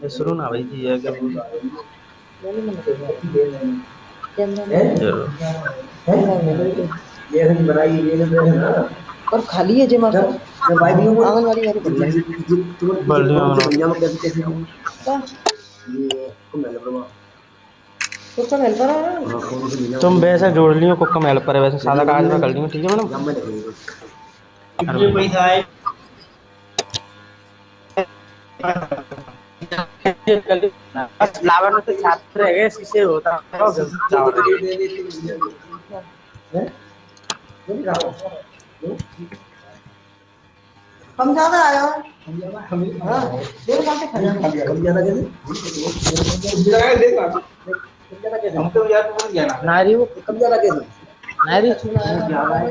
शुरू ना भाई जी है कि वो मैंने मन कहा कैमरा में ये नहीं बनाई ये नहीं ना और खाली है जे मार मैं भाई भी हूं आंगनवाड़ी वाले बोल रहे हैं तुम बल्डियां कौन से बनाओ। भैया में कैसे कैसे क्या ये को मैं लगा तो कब हेल्पर है हां कौन से भैया तुम वैसे जोड़ लियो कुछ कम हेल्प करे, वैसे सादा कागज में कर लियो, ठीक है मैडम। जब मैं देखेंगे कितने पैसा आए? बस लावन तो छात्र है शीशे होता है और चावल हैं नहीं रहा कम ज्यादा आया हां डेढ़ घंटे खा लिया कम ज्यादा कैसे हम तो यार तुम गया ना नारी वो कम ज्यादा कैसे नारी ज्यादा है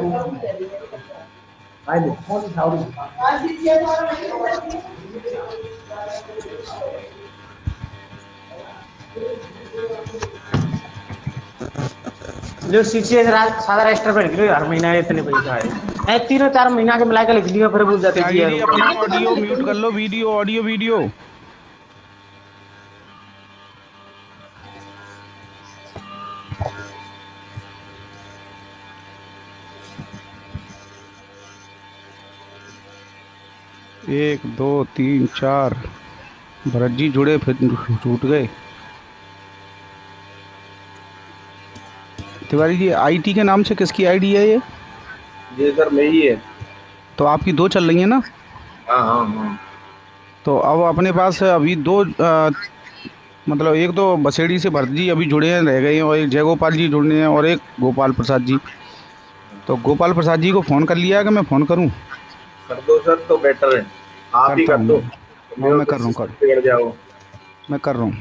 आए कौन सी साउडी जो शीशे सादा रजिस्टर पर लिख लियो हर महीना इतने पैसा आए ऐ तीनों चार महीना के मिला के लिख लियो फिर भूल जाते जी आईडी अपना ऑडियो म्यूट कर लो, वीडियो ऑडियो वीडियो। एक दो तीन चार भरत जी जुड़े फिर छूट गए। तिवारी जी आईटी के नाम से किसकी आईडी है ये सर मेरी है। तो आपकी दो चल रही है ना। हाँ हाँ हाँ। तो अब अपने पास अभी दो मतलब एक तो बसेड़ी से भरत जी अभी जुड़े हैं रह गए हैं और एक जयगोपाल जी जुड़ने हैं और एक गोपाल प्रसाद जी। तो गोपाल प्रसाद जी को फ़ोन कर लिया कि मैं फ़ोन करूं। कर दो सर तो बेटर है, आप ही करता कर हूं दो। हाँ मेरे मैं तो कर रहा हूँ सिस्टम बिगड़ जाओ। मैं कर रहा हूँ।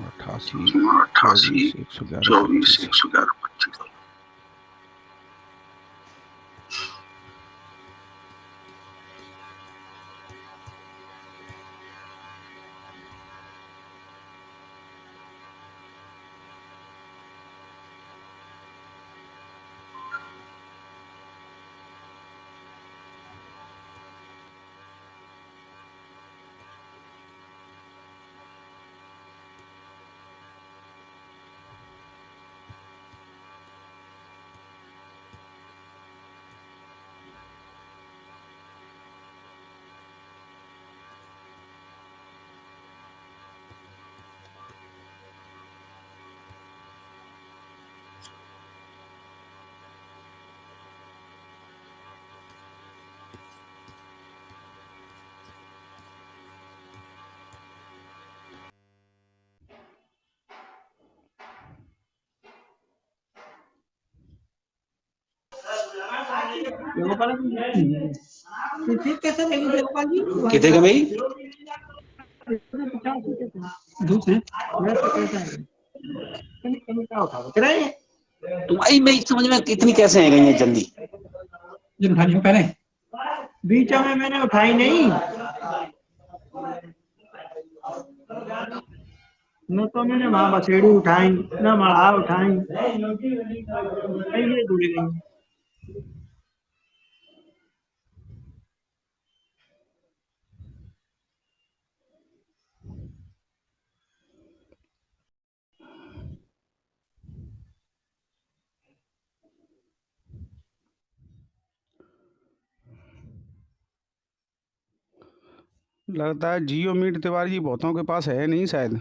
अट्ठासी 24 111 25। कितने का भाई तुम्हारी मैं समझ में कितनी कैसे आ गई है जल्दी। जिन उठानी हो पहले बीच में मैंने उठाई नहीं न तो मैंने वहां बसेड़ी उठाई न मढ़ा उठाई ये जुड़ी नहीं। लगता है जियो मीट तिवारी जी बहुतों के पास है नहीं शायद।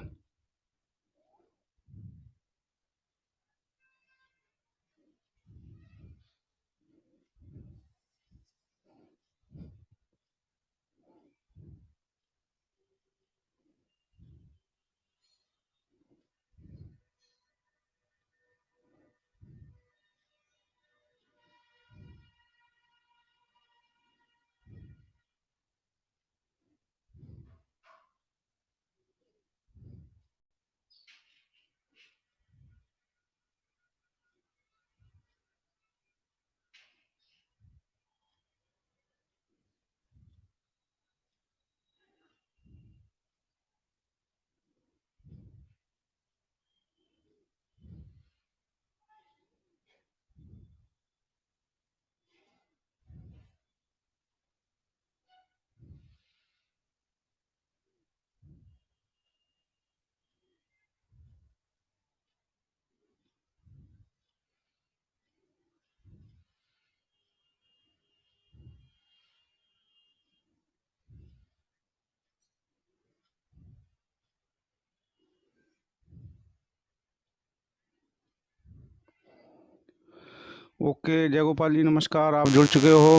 ओके जयगोपाल जी नमस्कार, आप जुड़ चुके हो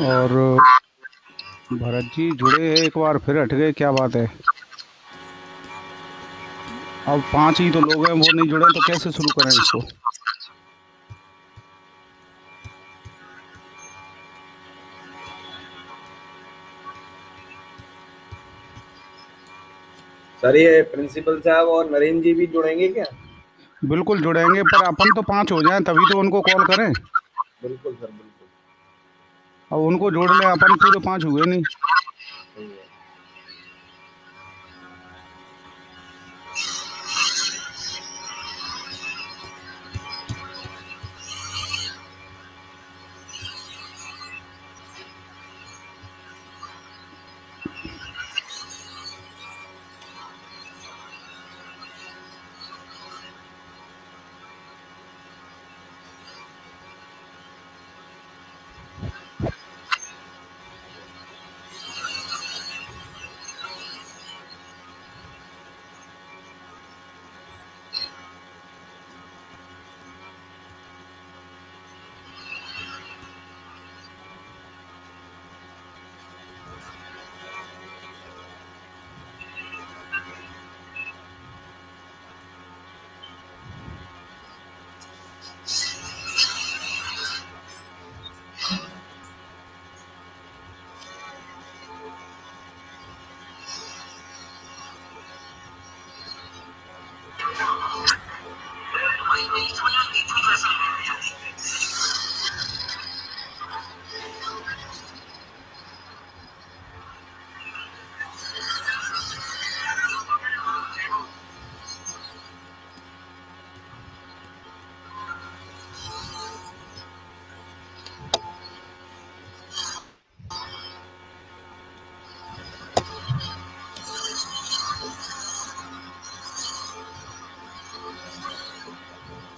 और भरत जी जुड़े हैं एक बार फिर हट गए, क्या बात है। अब 5 ही तो लोग हैं, वो नहीं जुड़े तो कैसे शुरू करें इसको। सर ये प्रिंसिपल साहब और नरेंद्र जी भी जुड़ेंगे क्या? बिल्कुल जुड़ेंगे, पर अपन तो 5 हो जाएं तभी तो उनको कॉल करें। बिल्कुल सर बिल्कुल। अब उनको जोड़ लें, अपन पूरे 5 हुए नहीं। सही है।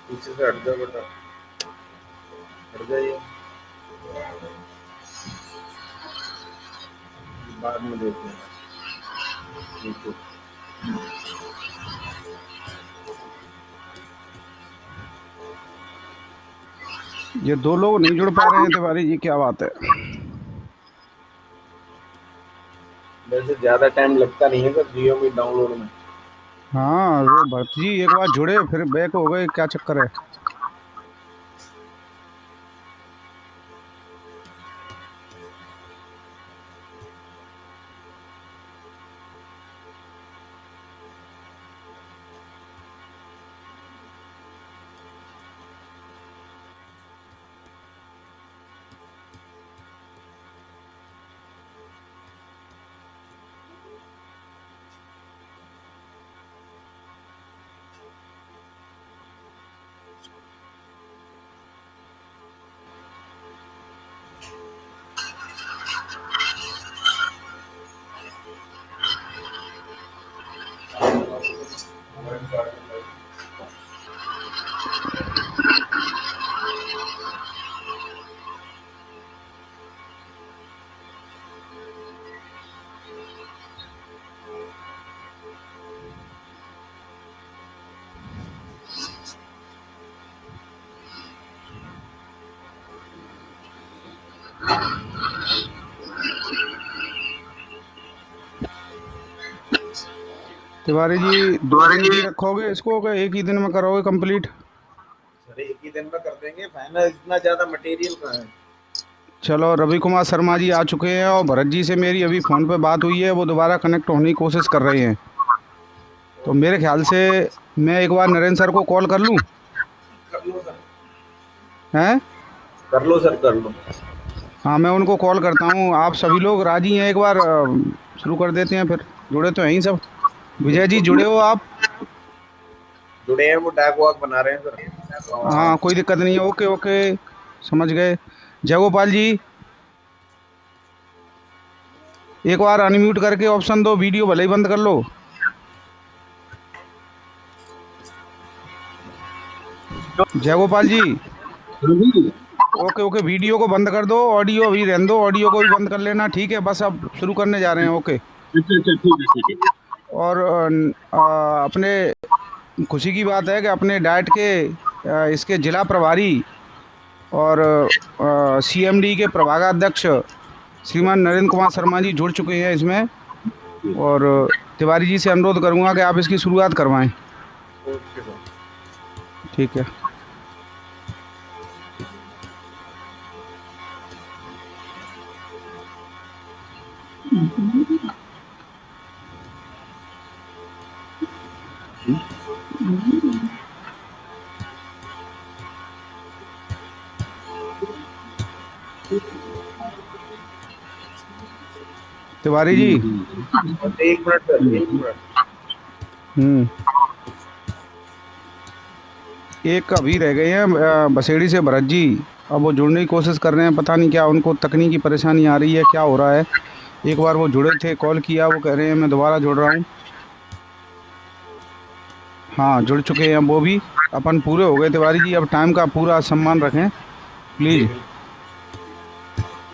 पीछे से हट जाओ बेटा, हट जाइए, बाद में देखते हैं। ठीक है। ये 2 लोग नहीं जुड़ पा रहे हैं तिवारी जी, क्या बात है। वैसे ज्यादा टाइम लगता नहीं है सर जियो में डाउनलोड में। हाँ वो भरत जी एक बार जुड़े फिर बैक हो गए, क्या चक्कर है। तिवारी जी 2 दिन भी रखोगे इसको कि एक ही दिन में करोगे कंप्लीट? सर एक ही दिन में कर देंगे फाइनल, इतना ज्यादा मटेरियल कहाँ है। चलो, रवि कुमार शर्मा जी आ चुके हैं और भरत जी से मेरी अभी फ़ोन पे बात हुई है, वो दोबारा कनेक्ट होने की कोशिश कर रहे हैं। तो मेरे ख्याल से मैं एक बार नरेंद्र सर को कॉल कर लूँ, कर लो सर, हैं? कर लो सर, कर लो। हाँ, मैं उनको कॉल करता हूँ। आप सभी लोग राजी हैं? एक बार शुरू कर देते हैं फिर। जुड़े तो हैं ही सब। विजय जी जुड़े हो आप? जुड़े हैं, वो डाक वाक बना रहे हैं सर। हाँ, कोई दिक्कत नहीं है। ओके ओके, समझ गए। जयगोपाल जी, एक बार अनम्यूट करके ऑप्शन दो, वीडियो भले ही बंद कर लो। जयगोपाल जी, ओके ओके, वीडियो को बंद कर दो, ऑडियो अभी रहने दो, ऑडियो को भी बंद कर लेना, ठीक है? बस अब शुरू करने जा रहे हैं। ओके। और अपने खुशी की बात है कि अपने डाइट के इसके जिला प्रभारी और सीएमडी के प्रभागाध्यक्ष श्रीमान नरेंद्र कुमार शर्मा जी जुड़ चुके हैं इसमें। और तिवारी जी से अनुरोध करूंगा कि आप इसकी शुरुआत करवाएं। Okay sir. ठीक है। तिवारी जी, बस एक मिनट सर, एक मिनट। एक अभी रह गए हैं बसेड़ी से भरत जी। अब वो जुड़ने की कोशिश कर रहे हैं, पता नहीं क्या उनको तकनीकी परेशानी आ रही है, क्या हो रहा है। एक बार वो जुड़े थे, कॉल किया, वो कह रहे हैं मैं दोबारा जुड़ रहा हूँ। हाँ, जुड़ चुके हैं वो भी। अपन पूरे हो गए तिवारी जी, अब टाइम का पूरा सम्मान रखें प्लीज़।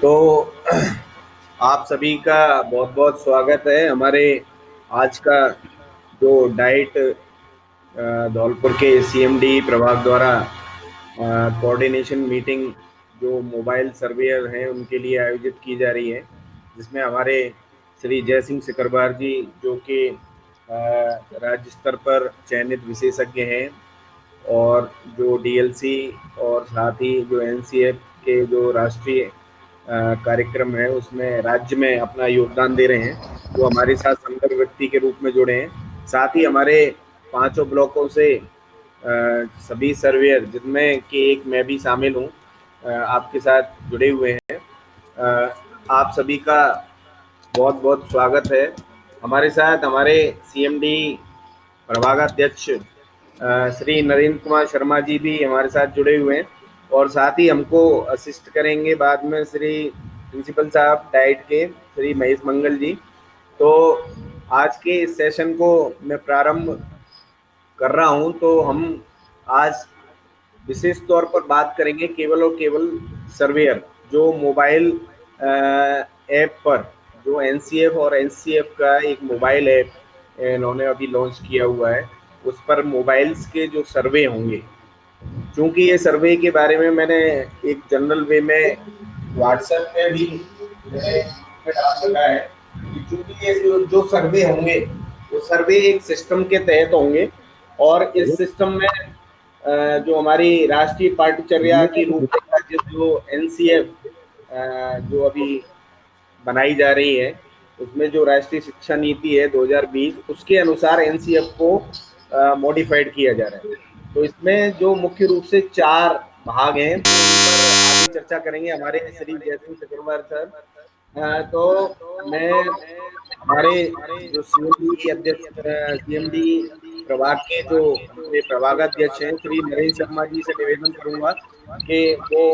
तो आप सभी का बहुत बहुत स्वागत है हमारे आज का जो डाइट धौलपुर के सीएमडी प्रभाग द्वारा कोऑर्डिनेशन मीटिंग जो मोबाइल सर्वेयर हैं उनके लिए आयोजित की जा रही है, जिसमें हमारे श्री जय सिंह सिकरबार जी जो कि राज्य स्तर पर चयनित विशेषज्ञ हैं, और जो डीएलसी और साथ ही जो एनसीएफ के जो राष्ट्रीय कार्यक्रम है उसमें राज्य में अपना योगदान दे रहे हैं, वो हमारे साथ संदर्भ व्यक्ति के रूप में जुड़े हैं। साथ ही हमारे 5 ब्लॉकों से सभी सर्वेयर, जिनमें कि एक मैं भी शामिल हूँ, आपके साथ जुड़े हुए हैं। आप सभी का बहुत बहुत स्वागत है। हमारे साथ हमारे सीएमडी प्रभागाध्यक्ष श्री नरेंद्र कुमार शर्मा जी भी हमारे साथ जुड़े हुए हैं, और साथ ही हमको असिस्ट करेंगे बाद में श्री प्रिंसिपल साहब डाइट के श्री महेश मंगल जी। तो आज के इस सेशन को मैं प्रारंभ कर रहा हूं। तो हम आज विशेष तौर पर बात करेंगे केवल और केवल सर्वेयर जो मोबाइल ऐप पर, जो एनसीएफ और एनसीएफ का एक मोबाइल ऐप इन्होंने अभी लॉन्च किया हुआ है, उस पर मोबाइल्स के जो सर्वे होंगे। क्योंकि ये सर्वे के बारे में मैंने एक जनरल वे में व्हाट्सएप पे भी डाल रखा है कि चूंकि ये जो सर्वे होंगे वो सर्वे एक सिस्टम के तहत होंगे, और इस सिस्टम में जो हमारी राष्ट्रीय पाठ्यचर्या की रूपरेखा जो एनसीएफ जो अभी बनाई जा रही है, उसमें जो राष्ट्रीय शिक्षा नीति है 2020, उसके अनुसार एनसीएफ को मॉडिफाइड किया जा रहा है। तो इसमें जो मुख्य रूप से 4 भाग हैं, तो उन पर आगे चर्चा करेंगे हमारे श्री जयसिंह सिकरवार सर। तो मैं हमारे जो सीएमडी अध्यक्ष, सीएमडी प्रभाग के जो हमारे प्रभागाध्यक्ष हैं श्री नरेंद्र शर्मा जी से निवेदन करूंगा कि वो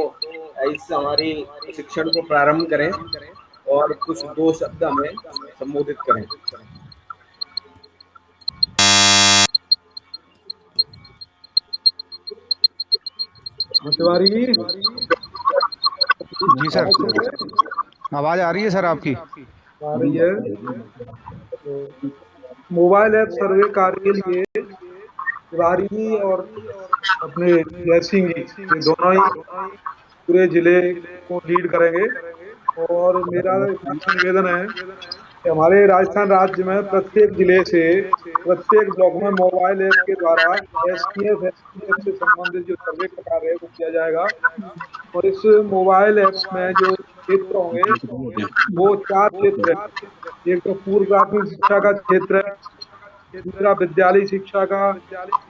इस हमारी प्रशिक्षण को प्रारंभ करें और कुछ 2 शब्द हमें संबोधित करें। तिवारी जी जी सर, आवाज सुन रहे हैं? आवाज़ आ रही है सर आपकी? आ रही है। तो मोबाइल ऐप सर्वे कार्य के लिए तिवारी जी और अपने जय सिंह जी, ये दोनों ही पूरे जिले को लीड करेंगे। और मेरा इतना सा निवेदन है कि हमारे राजस्थान राज्य में प्रत्येक जिले से प्रत्येक ब्लॉक में मोबाइल ऐप के द्वारा एसपीएफ से संबंधित जो सर्वे का कार्य है वो किया जाएगा। और इस मोबाइल ऐप में जो क्षेत्र होंगे वो 4 क्षेत्र है। एक तो पूर्व प्राथमिक शिक्षा का क्षेत्र है, दूसरा विद्यालय शिक्षा का,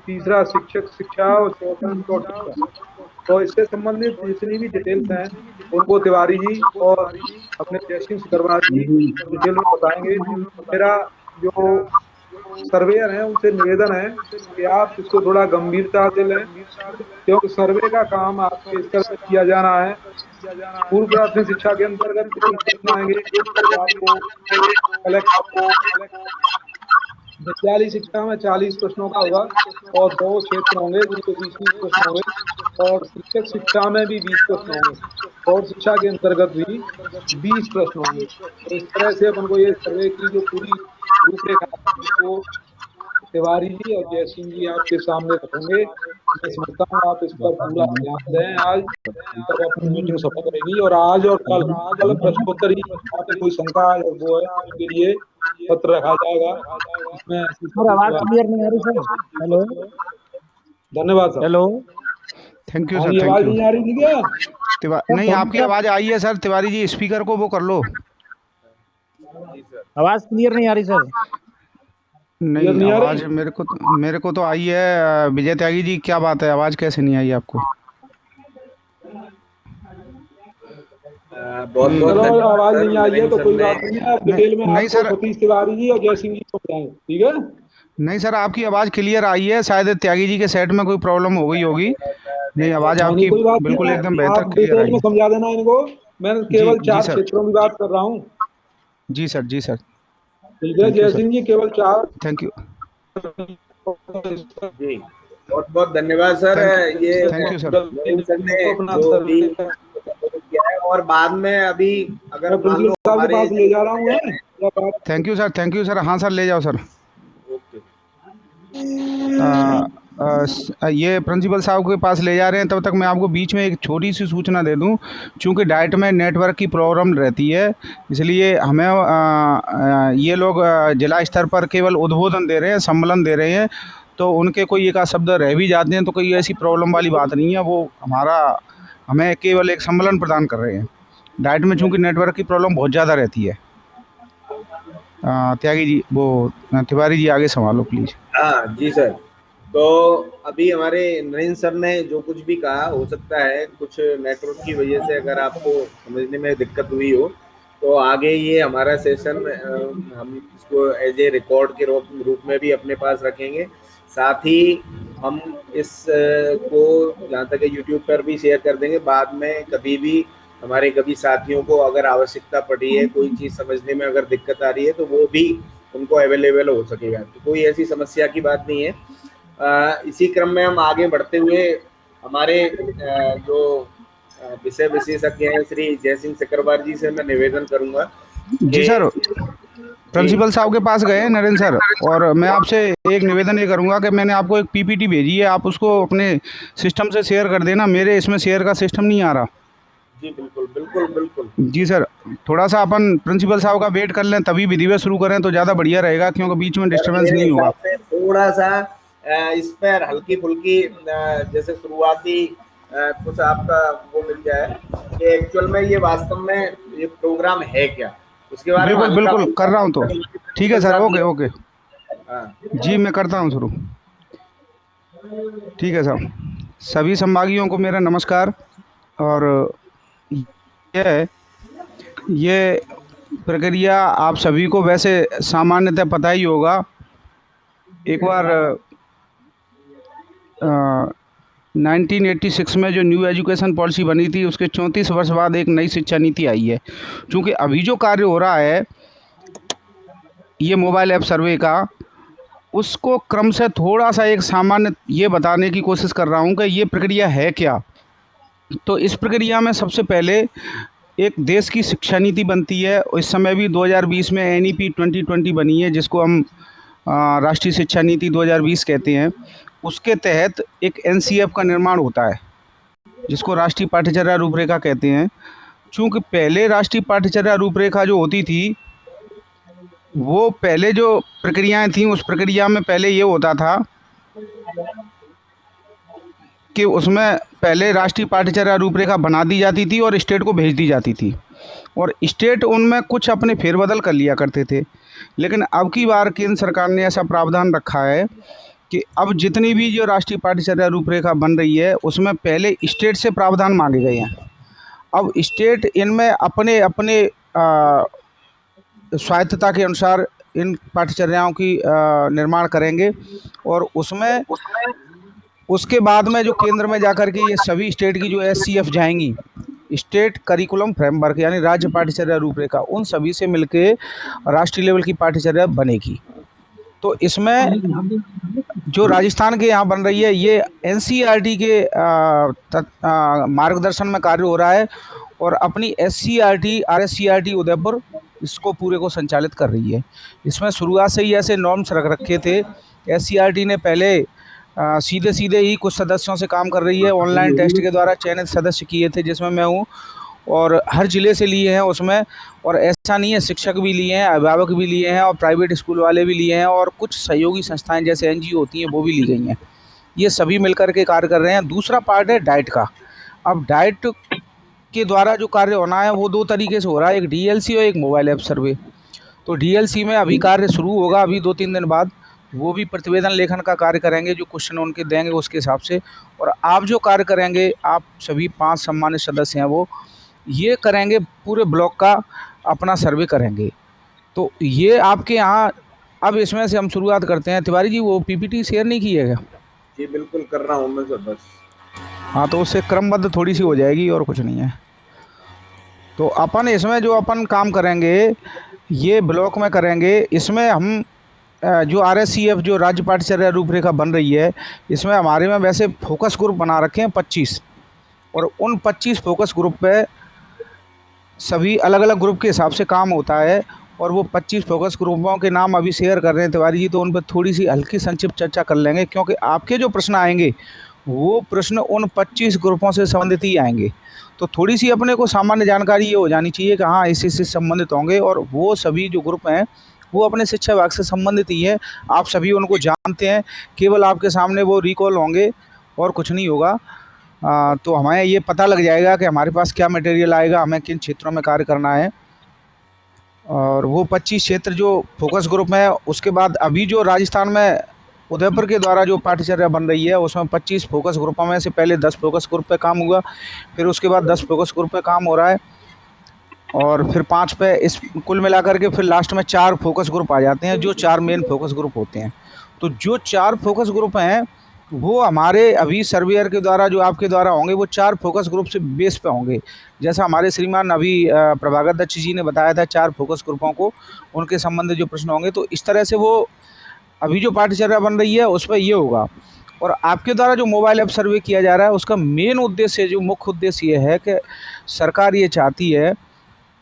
तीसरा शिक्षक शिक्षा और चौथा प्रौढ़ शिक्षा। तो इससे संबंधित जितनी भी डिटेल्स हैं उनको तिवारी जी और अपने जयसिंह सिकरवार जी डिटेल में बताएंगे। मेरा जो सर्वेयर है उनसे निवेदन है कि आप इसको थोड़ा गंभीरता से लें, क्योंकि सर्वे का काम आपके स्तर पर किया जाना है। पूर्व प्राथमिक शिक्षा के अंतर्गत कितने प्रश्न आएंगे वो आपको कलेक्ट करना है। विद्यालय शिक्षा में 40 प्रश्नों का होगा और 2 क्षेत्र होंगे जिनके 20-20 प्रश्न होंगे। और शिक्षक शिक्षा में भी 20 प्रश्न होंगे और शिक्षा के अंतर्गत भी 20 प्रश्न होंगे। तो इस तरह से अपन को ये सर्वे की जो पूरी रूपरेखा है वो तिवारी जी और जय सिंह जी आपके सामने रखेंगे। मैं समझता हूँ आप इस पर पूरा ध्यान दें आज, तब अपनी मीटिंग सफल रहेगी। और आज और कल प्रश्नोत्तरी आपकी कोई शंका है वो है उसके लिए पत्र रखा जाएगा इसमें सर आवाज क्लियर नहीं आ रही सर। हेलो धन्यवाद सर। हेलो थैंक यू हाँ सर, जी, थैंक आवाज यू। नहीं आ रही थी क्या? सर नहीं, थोड़ी आपकी सा आवाज़ आई है सर। तिवारी जी स्पीकर को वो कर लो। आवाज क्लियर नहीं आ रही सर। क्लियर नहीं, नहीं आ रही? आवाज़ मेरे को तो आई है। विजय त्यागी जी, क्या बात है, आवाज़ कैसे नहीं आई आपको? बहुत बहुत चलो धन्यवाद आवाज सर, नहीं आई है नरेंद्र तो सर कोई ने। बात नहीं है, आप नहीं, डिटेल में नहीं आपको सर, सतीश तिवारी जी और जय सिंह जी को बताएंगे, ठीक है? नहीं सर, आपकी आवाज़ क्लियर आई है। शायद त्यागी जी के सेट में कोई प्रॉब्लम हो गई होगी। नहीं, आवाज़ नहीं नहीं आपकी कोई बात बिल्कुल नहीं एकदम है, बेहतर आप क्लियर डिटेल आई में है। समझा देना इनको। मैं जी, केवल जी 4 सर। क्षेत्रों की बात कर रहा हूँ, जी सर, जी सर। ठीक है थैंक यू जय सर, सिंह जी? केवल 4 थैंक यू, जी, बहुत बहुत धन्यवाद सर। थैंक ये thank you sir. Narendra sir ने अपना जो भी सर्वे किया है, और बाद में अभी अगर मैं मान प्रिंसिपल लो साहब के हमारे पास ले जा रहा हूँ है या बात? Thank you sir, thank you sir. हाँ सर, ले जाओ सर। ओके। ये प्रिंसिपल साहब के पास ले जा रहे हैं। तब तक मैं आपको बीच में एक छोटी सी सूचना दे दूं। चूँकि डाइट में नेटवर्क की प्रॉब्लम रहती है, इसलिए हमें ये लोग जिला स्तर पर केवल उद्बोधन दे रहे हैं, सम्मेलन दे रहे हैं। तो उनके कोई एक आध शब्द रह भी जाते हैं तो कोई ऐसी प्रॉब्लम वाली बात नहीं है। वो हमें केवल एक सम्मेलन प्रदान कर रहे हैं। डाइट में चूँकि नेटवर्क की प्रॉब्लम बहुत ज़्यादा रहती है। त्यागी जी, वो तिवारी जी आगे संभालो प्लीज़। हाँ जी सर। तो अभी हमारे नरेंद्र सर ने जो कुछ भी कहा, हो सकता है कुछ नेटवर्क की वजह से अगर आपको समझने में दिक्कत हुई हो, तो आगे ये हमारा सेशन हम इसको एज ए रिकॉर्ड के रूप में भी अपने पास रखेंगे। साथ ही हम इस को जहाँ तक है यूट्यूब पर भी शेयर कर देंगे। बाद में कभी भी हमारे कभी साथियों को अगर आवश्यकता पड़ी है, कोई चीज़ समझने में अगर दिक्कत आ रही है, तो वो भी उनको अवेलेबल हो सकेगा। तो कोई ऐसी समस्या की बात नहीं है। इसी क्रम में हम आगे बढ़ते हुए हमारे जो विषय विशेषज्ञ हैं श्री जयसिंह सिकरवार जी से मैं निवेदन करूंगा जी कि सर, जी प्रिंसिपल साहब के पास गए हैं नरेंद्र सर। और मैं आपसे एक निवेदन ये करूंगा कि मैंने आपको एक पीपीटी भेजी है, आप उसको अपने सिस्टम से शेयर कर देना। मेरे इसमें शेयर का सिस्टम नहीं आ रहा। जी बिल्कुल बिल्कुल बिल्कुल। जी सर, थोड़ा सा अपन प्रिंसिपल साहब का वेट कर लें, तभी विधिवत शुरू करें तो ज़्यादा बढ़िया रहेगा, क्योंकि बीच में सर डिस्टर्बेंस मेरे नहीं होगा। हिसाब से थोड़ा सा इस पर हल्की फुल्की जैसे शुरुआती कुछ आपका वो मिल जाए कि एक्चुअल में ये वास्तव में ये प्रोग्राम है क्या, उसके बारे में बिल्कुल हल्का बिल्कुल फुल्का कर रहा हूँ। तो ठीक है प्रिंसिपल सर, साहब ओके ये। ओके। हाँ जी, मैं करता हूँ शुरू। ठीक है सर, सभी संभागियों को मेरा नमस्कार। और ये ये प्रक्रिया आप सभी को वैसे सामान्यतः पता ही होगा। एक बार 1986 में जो न्यू एजुकेशन पॉलिसी बनी थी, उसके 34 वर्ष बाद एक नई शिक्षा नीति आई है। चूँकि अभी जो कार्य हो रहा है ये मोबाइल ऐप सर्वे का, उसको क्रम से थोड़ा सा एक सामान्य ये बताने की कोशिश कर रहा हूँ कि ये प्रक्रिया है क्या। तो इस प्रक्रिया में सबसे पहले एक देश की शिक्षा नीति बनती है, और इस समय भी 2020 में एनईपी 2020 बनी है, जिसको हम राष्ट्रीय शिक्षा नीति 2020 कहते हैं। उसके तहत एक एनसीएफ का निर्माण होता है, जिसको राष्ट्रीय पाठ्यचर्या रूपरेखा कहते हैं। चूँकि पहले राष्ट्रीय पाठ्यचर्या रूपरेखा जो होती थी, वो पहले जो प्रक्रियाएं थीं, उस प्रक्रिया में पहले ये होता था कि उसमें पहले राष्ट्रीय पाठ्यचर्या रूपरेखा बना दी जाती थी और स्टेट को भेज दी जाती थी, और स्टेट उनमें कुछ अपने फेरबदल कर लिया करते थे। लेकिन अब की बार केंद्र सरकार ने ऐसा प्रावधान रखा है कि अब जितनी भी जो राष्ट्रीय पाठ्यचर्या रूपरेखा बन रही है, उसमें पहले स्टेट से प्रावधान मांगे गए हैं। अब स्टेट इनमें अपने अपने स्वायत्तता के अनुसार इन पाठ्यचर्याओं की निर्माण करेंगे, और उसमें उसके बाद में जो केंद्र में जाकर के ये सभी स्टेट की जो एससीएफ जाएंगी, स्टेट करिकुलम फ्रेमवर्क यानी राज्य पाठ्यचर्या रूपरेखा, उन सभी से मिलके राष्ट्रीय लेवल की पाठ्यचर्या बनेगी। तो इसमें जो राजस्थान के यहाँ बन रही है, ये एनसीईआरटी के मार्गदर्शन में कार्य हो रहा है, और अपनी एससीईआरटी आरएससीईआरटी उदयपुर इसको पूरे को संचालित कर रही है। इसमें शुरुआत से ही ऐसे नॉर्म्स रख रखे थे। एससीईआरटी ने पहले सीधे सीधे ही कुछ सदस्यों से काम कर रही है, ऑनलाइन टेस्ट के द्वारा चयनित सदस्य किए थे, जिसमें मैं हूँ, और हर ज़िले से लिए हैं उसमें। और ऐसा नहीं है, शिक्षक भी लिए हैं, अभिभावक भी लिए हैं, और प्राइवेट स्कूल वाले भी लिए हैं, और कुछ सहयोगी संस्थाएं जैसे एनजीओ होती हैं वो भी ली गई हैं। ये सभी मिलकर के कार्य कर रहे हैं। दूसरा पार्ट है डाइट का। अब डाइट के द्वारा जो कार्य होना है वो दो तरीके से हो रहा है, एक डीएलसी और एक मोबाइल ऐप सर्वे। तो डीएलसी में अभी कार्य शुरू होगा, अभी 2-3 दिन बाद वो भी प्रतिवेदन लेखन का कार्य करेंगे, जो क्वेश्चन उनके देंगे उसके हिसाब से। और आप जो कार्य करेंगे, आप सभी 5 सम्मानित सदस्य हैं, वो ये करेंगे, पूरे ब्लॉक का अपना सर्वे करेंगे। तो ये आपके यहाँ, अब इसमें से हम शुरुआत करते हैं। तिवारी जी, वो पीपीटी शेयर नहीं की है क्या? जी बिल्कुल कर रहा हूँ मैं सर, बस। हाँ, तो उससे क्रमबद्ध थोड़ी सी हो जाएगी, और कुछ नहीं है। तो अपन इसमें जो अपन काम करेंगे, ये ब्लॉक में करेंगे। इसमें हम जो आरएससीएफ जो राज्य पाठ्यचर्या रूपरेखा बन रही है, इसमें हमारे में वैसे फोकस ग्रुप बना रखे हैं 25, और उन 25 फोकस ग्रुप पे सभी अलग अलग ग्रुप के हिसाब से काम होता है, और वो 25 फोकस ग्रुपों के नाम अभी शेयर कर रहे हैं तिवारी जी, तो उन पर थोड़ी सी हल्की संक्षिप्त चर्चा कर लेंगे, क्योंकि आपके जो प्रश्न आएंगे वो प्रश्न उन 25 ग्रुपों से संबंधित ही आएंगे। तो थोड़ी सी अपने को सामान्य जानकारी ये हो जानी चाहिए कि हाँ, इससे संबंधित होंगे, और वो सभी जो ग्रुप हैं वो अपने शिक्षा विभाग से संबंधित ही है। आप सभी उनको जानते हैं, केवल आपके सामने वो रिकॉल होंगे और कुछ नहीं होगा। तो हमें ये पता लग जाएगा कि हमारे पास क्या मटेरियल आएगा, हमें किन क्षेत्रों में कार्य करना है। और वो 25 क्षेत्र जो फोकस ग्रुप में है, उसके बाद अभी जो राजस्थान में उदयपुर के द्वारा जो पाठ्यचर्या बन रही है, उसमें 25 फोकस ग्रुपों में से पहले 10 फोकस ग्रुप पे काम हुआ, फिर उसके बाद 10 फोकस ग्रुप पे काम हो रहा है, और फिर 5 पे, इस कुल मिलाकर के फिर लास्ट में 4 फोकस ग्रुप आ जाते हैं, जो 4 मेन फोकस ग्रुप होते हैं। तो जो 4 फोकस ग्रुप हैं, वो हमारे अभी सर्वेयर के द्वारा जो आपके द्वारा होंगे, वो 4 फोकस ग्रुप से बेस पे होंगे। जैसा हमारे श्रीमान अभी प्रभाकर दत्त जी ने बताया था, 4 फोकस ग्रुपों को उनके संबंधित जो प्रश्न होंगे, तो इस तरह से वो अभी जो पाठ्यचर्या बन रही है उस पर ये होगा। और आपके द्वारा जो मोबाइल ऐप सर्वे किया जा रहा है, उसका मेन उद्देश्य, जो मुख्य उद्देश्य ये है कि सरकार ये चाहती है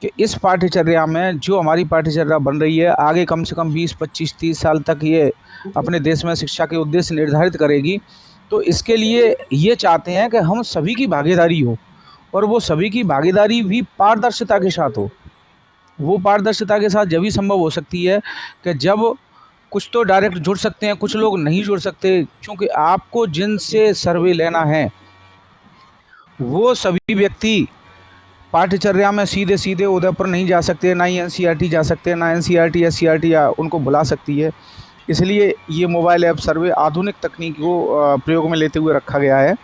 कि इस पाठ्यचर्या में जो हमारी पाठ्यचर्या बन रही है, आगे कम से कम 20, 25, 30 साल तक ये अपने देश में शिक्षा के उद्देश्य निर्धारित करेगी। तो इसके लिए ये चाहते हैं कि हम सभी की भागीदारी हो, और वो सभी की भागीदारी भी पारदर्शिता के साथ हो। वो पारदर्शिता के साथ जब ही संभव हो सकती है कि जब कुछ तो डायरेक्ट जुड़ सकते हैं, कुछ लोग नहीं जुड़ सकते, क्योंकि आपको जिनसे सर्वे लेना है वो सभी व्यक्ति पाठ्यचर्या में सीधे सीधे उदयपुर नहीं जा सकते, ना ही एनसीईआरटी जा सकते, ना एनसीईआरटी एससीईआरटी या उनको बुला सकती है। इसलिए ये मोबाइल ऐप सर्वे आधुनिक तकनीक को प्रयोग में लेते हुए रखा गया है।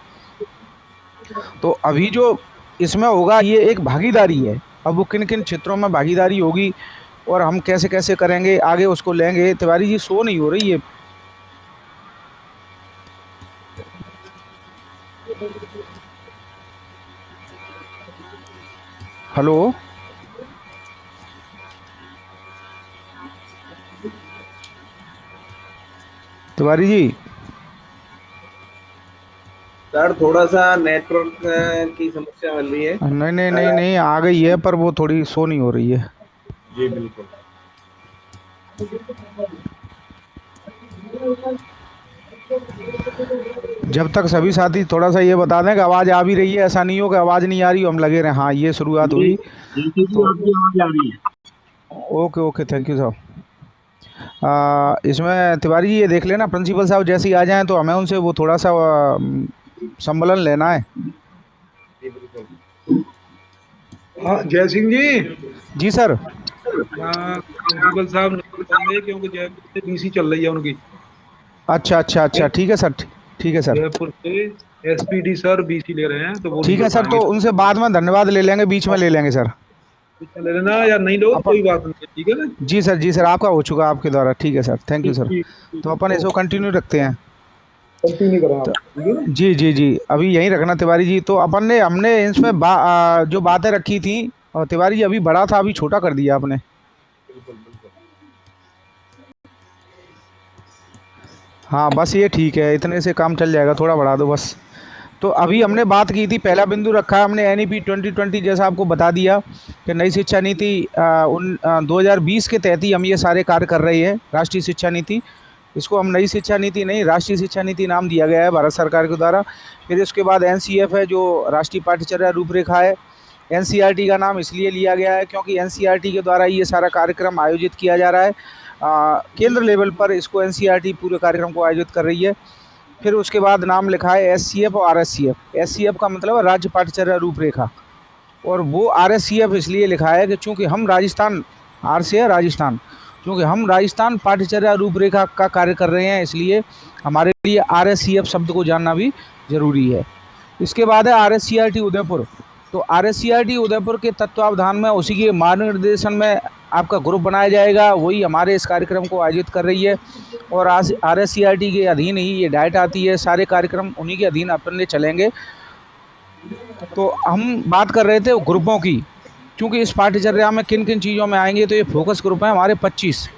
तो अभी जो इसमें होगा, ये एक भागीदारी है। अब वो किन किन क्षेत्रों में भागीदारी होगी और हम कैसे कैसे करेंगे, आगे उसको लेंगे। तिवारी जी, शो नहीं हो रही है। हेलो तिवारी जी। सर थोड़ा सा नेटवर्क की समस्या मिल रही है। नहीं नहीं नहीं नहीं, आ गई है पर वो थोड़ी शो नहीं हो रही है। जी बिल्कुल। जब तक सभी साथी थोड़ा सा ये बता दें कि आवाज़ आ भी रही है, ऐसा नहीं हो कि आवाज़ नहीं आ रही हो हम लगे रहे। हाँ, ये शुरुआत हुई तो आपकी आवाज आ रही है। ओके ओके, थैंक यू साहब। इसमें तिवारी जी ये देख लेना, प्रिंसिपल साहब जैसे ही आ जाएं तो हमें उनसे वो थोड़ा सा सम्मेलन लेना है। जी बिल्कुल। हाँ जय सिंह जी। जी सर। प्रिंसिपल साहब नहीं बताएंगे क्योंकि जयपुर से बीसी चल रही है उनकी। अच्छा अच्छा अच्छा, ठीक है सर, ठीक है सर। जयपुर से एसपीडी सर बीसी ले रहे हैं तो वो नहीं ठीक है सर, तो बताएंगे। उनसे बाद में धन्यवाद ले लेंगे, बीच में ले लेंगे सर। ले लेना या नहीं लो अपन कोई बात नहीं, ठीक है ना। जी सर, जी सर, आपका हो चुका आपके द्वारा, ठीक है सर, थैंक यू ठीक सर। ठीक तो ठीक अपन इसको कंटिन्यू रखते हैं। कंटिन्यू करें तो आप, ठीक है ना। जी जी जी, अभी यहीं रखना तिवारी जी। तो अपन ने हमने इसमें जो बातें रखी थी, और तिवारी जी अभी बड़ा था, अभी छोटा कर दिया आपने। बिल्कुल बिल्कुल। हाँ बस ये ठीक है, इतने से काम चल जाएगा, थोड़ा बढ़ा दो बस। तो अभी हमने बात की थी, पहला बिंदु रखा है हमने NEP 2020, जैसा आपको बता दिया कि नई शिक्षा नीति 2020 के तहत ही हम ये सारे कार्य कर रहे हैं। राष्ट्रीय शिक्षा नीति, इसको हम नई शिक्षा नीति नहीं, राष्ट्रीय शिक्षा नीति नाम दिया गया है भारत सरकार के द्वारा। फिर इसके बाद NCF है, जो राष्ट्रीय पाठ्यचर्या रूपरेखा है। NCERT का नाम इसलिए लिया गया है क्योंकि NCERT के द्वारा ये सारा कार्यक्रम आयोजित किया जा रहा है। केंद्र लेवल पर इसको NCERT पूरे कार्यक्रम को आयोजित कर रही है। फिर उसके बाद नाम लिखा है SCF और RSCF। SCF का मतलब है राज्य पाठ्यचर्या रूपरेखा, और वो RSCF इसलिए लिखा है कि चूँकि हम राजस्थान, R से है राजस्थान, क्योंकि हम राजस्थान पाठ्यचर्या रूपरेखा का कार्य कर रहे हैं, इसलिए हमारे लिए RSCF शब्द को जानना भी ज़रूरी है। इसके बाद है RSCERT उदयपुर। तो RSCERT उदयपुर के तत्वावधान में, उसी के मार्गनिर्देशन में आपका ग्रुप बनाया जाएगा, वही हमारे इस कार्यक्रम को आयोजित कर रही है। और आज RSCERT के अधीन ही ये डाइट आती है, सारे कार्यक्रम उन्हीं के अधीन अपने चलेंगे। तो हम बात कर रहे थे ग्रुपों की, क्योंकि इस पाठ्यचर्या में किन किन चीज़ों में आएंगे, तो ये फोकस ग्रुप है हमारे 25।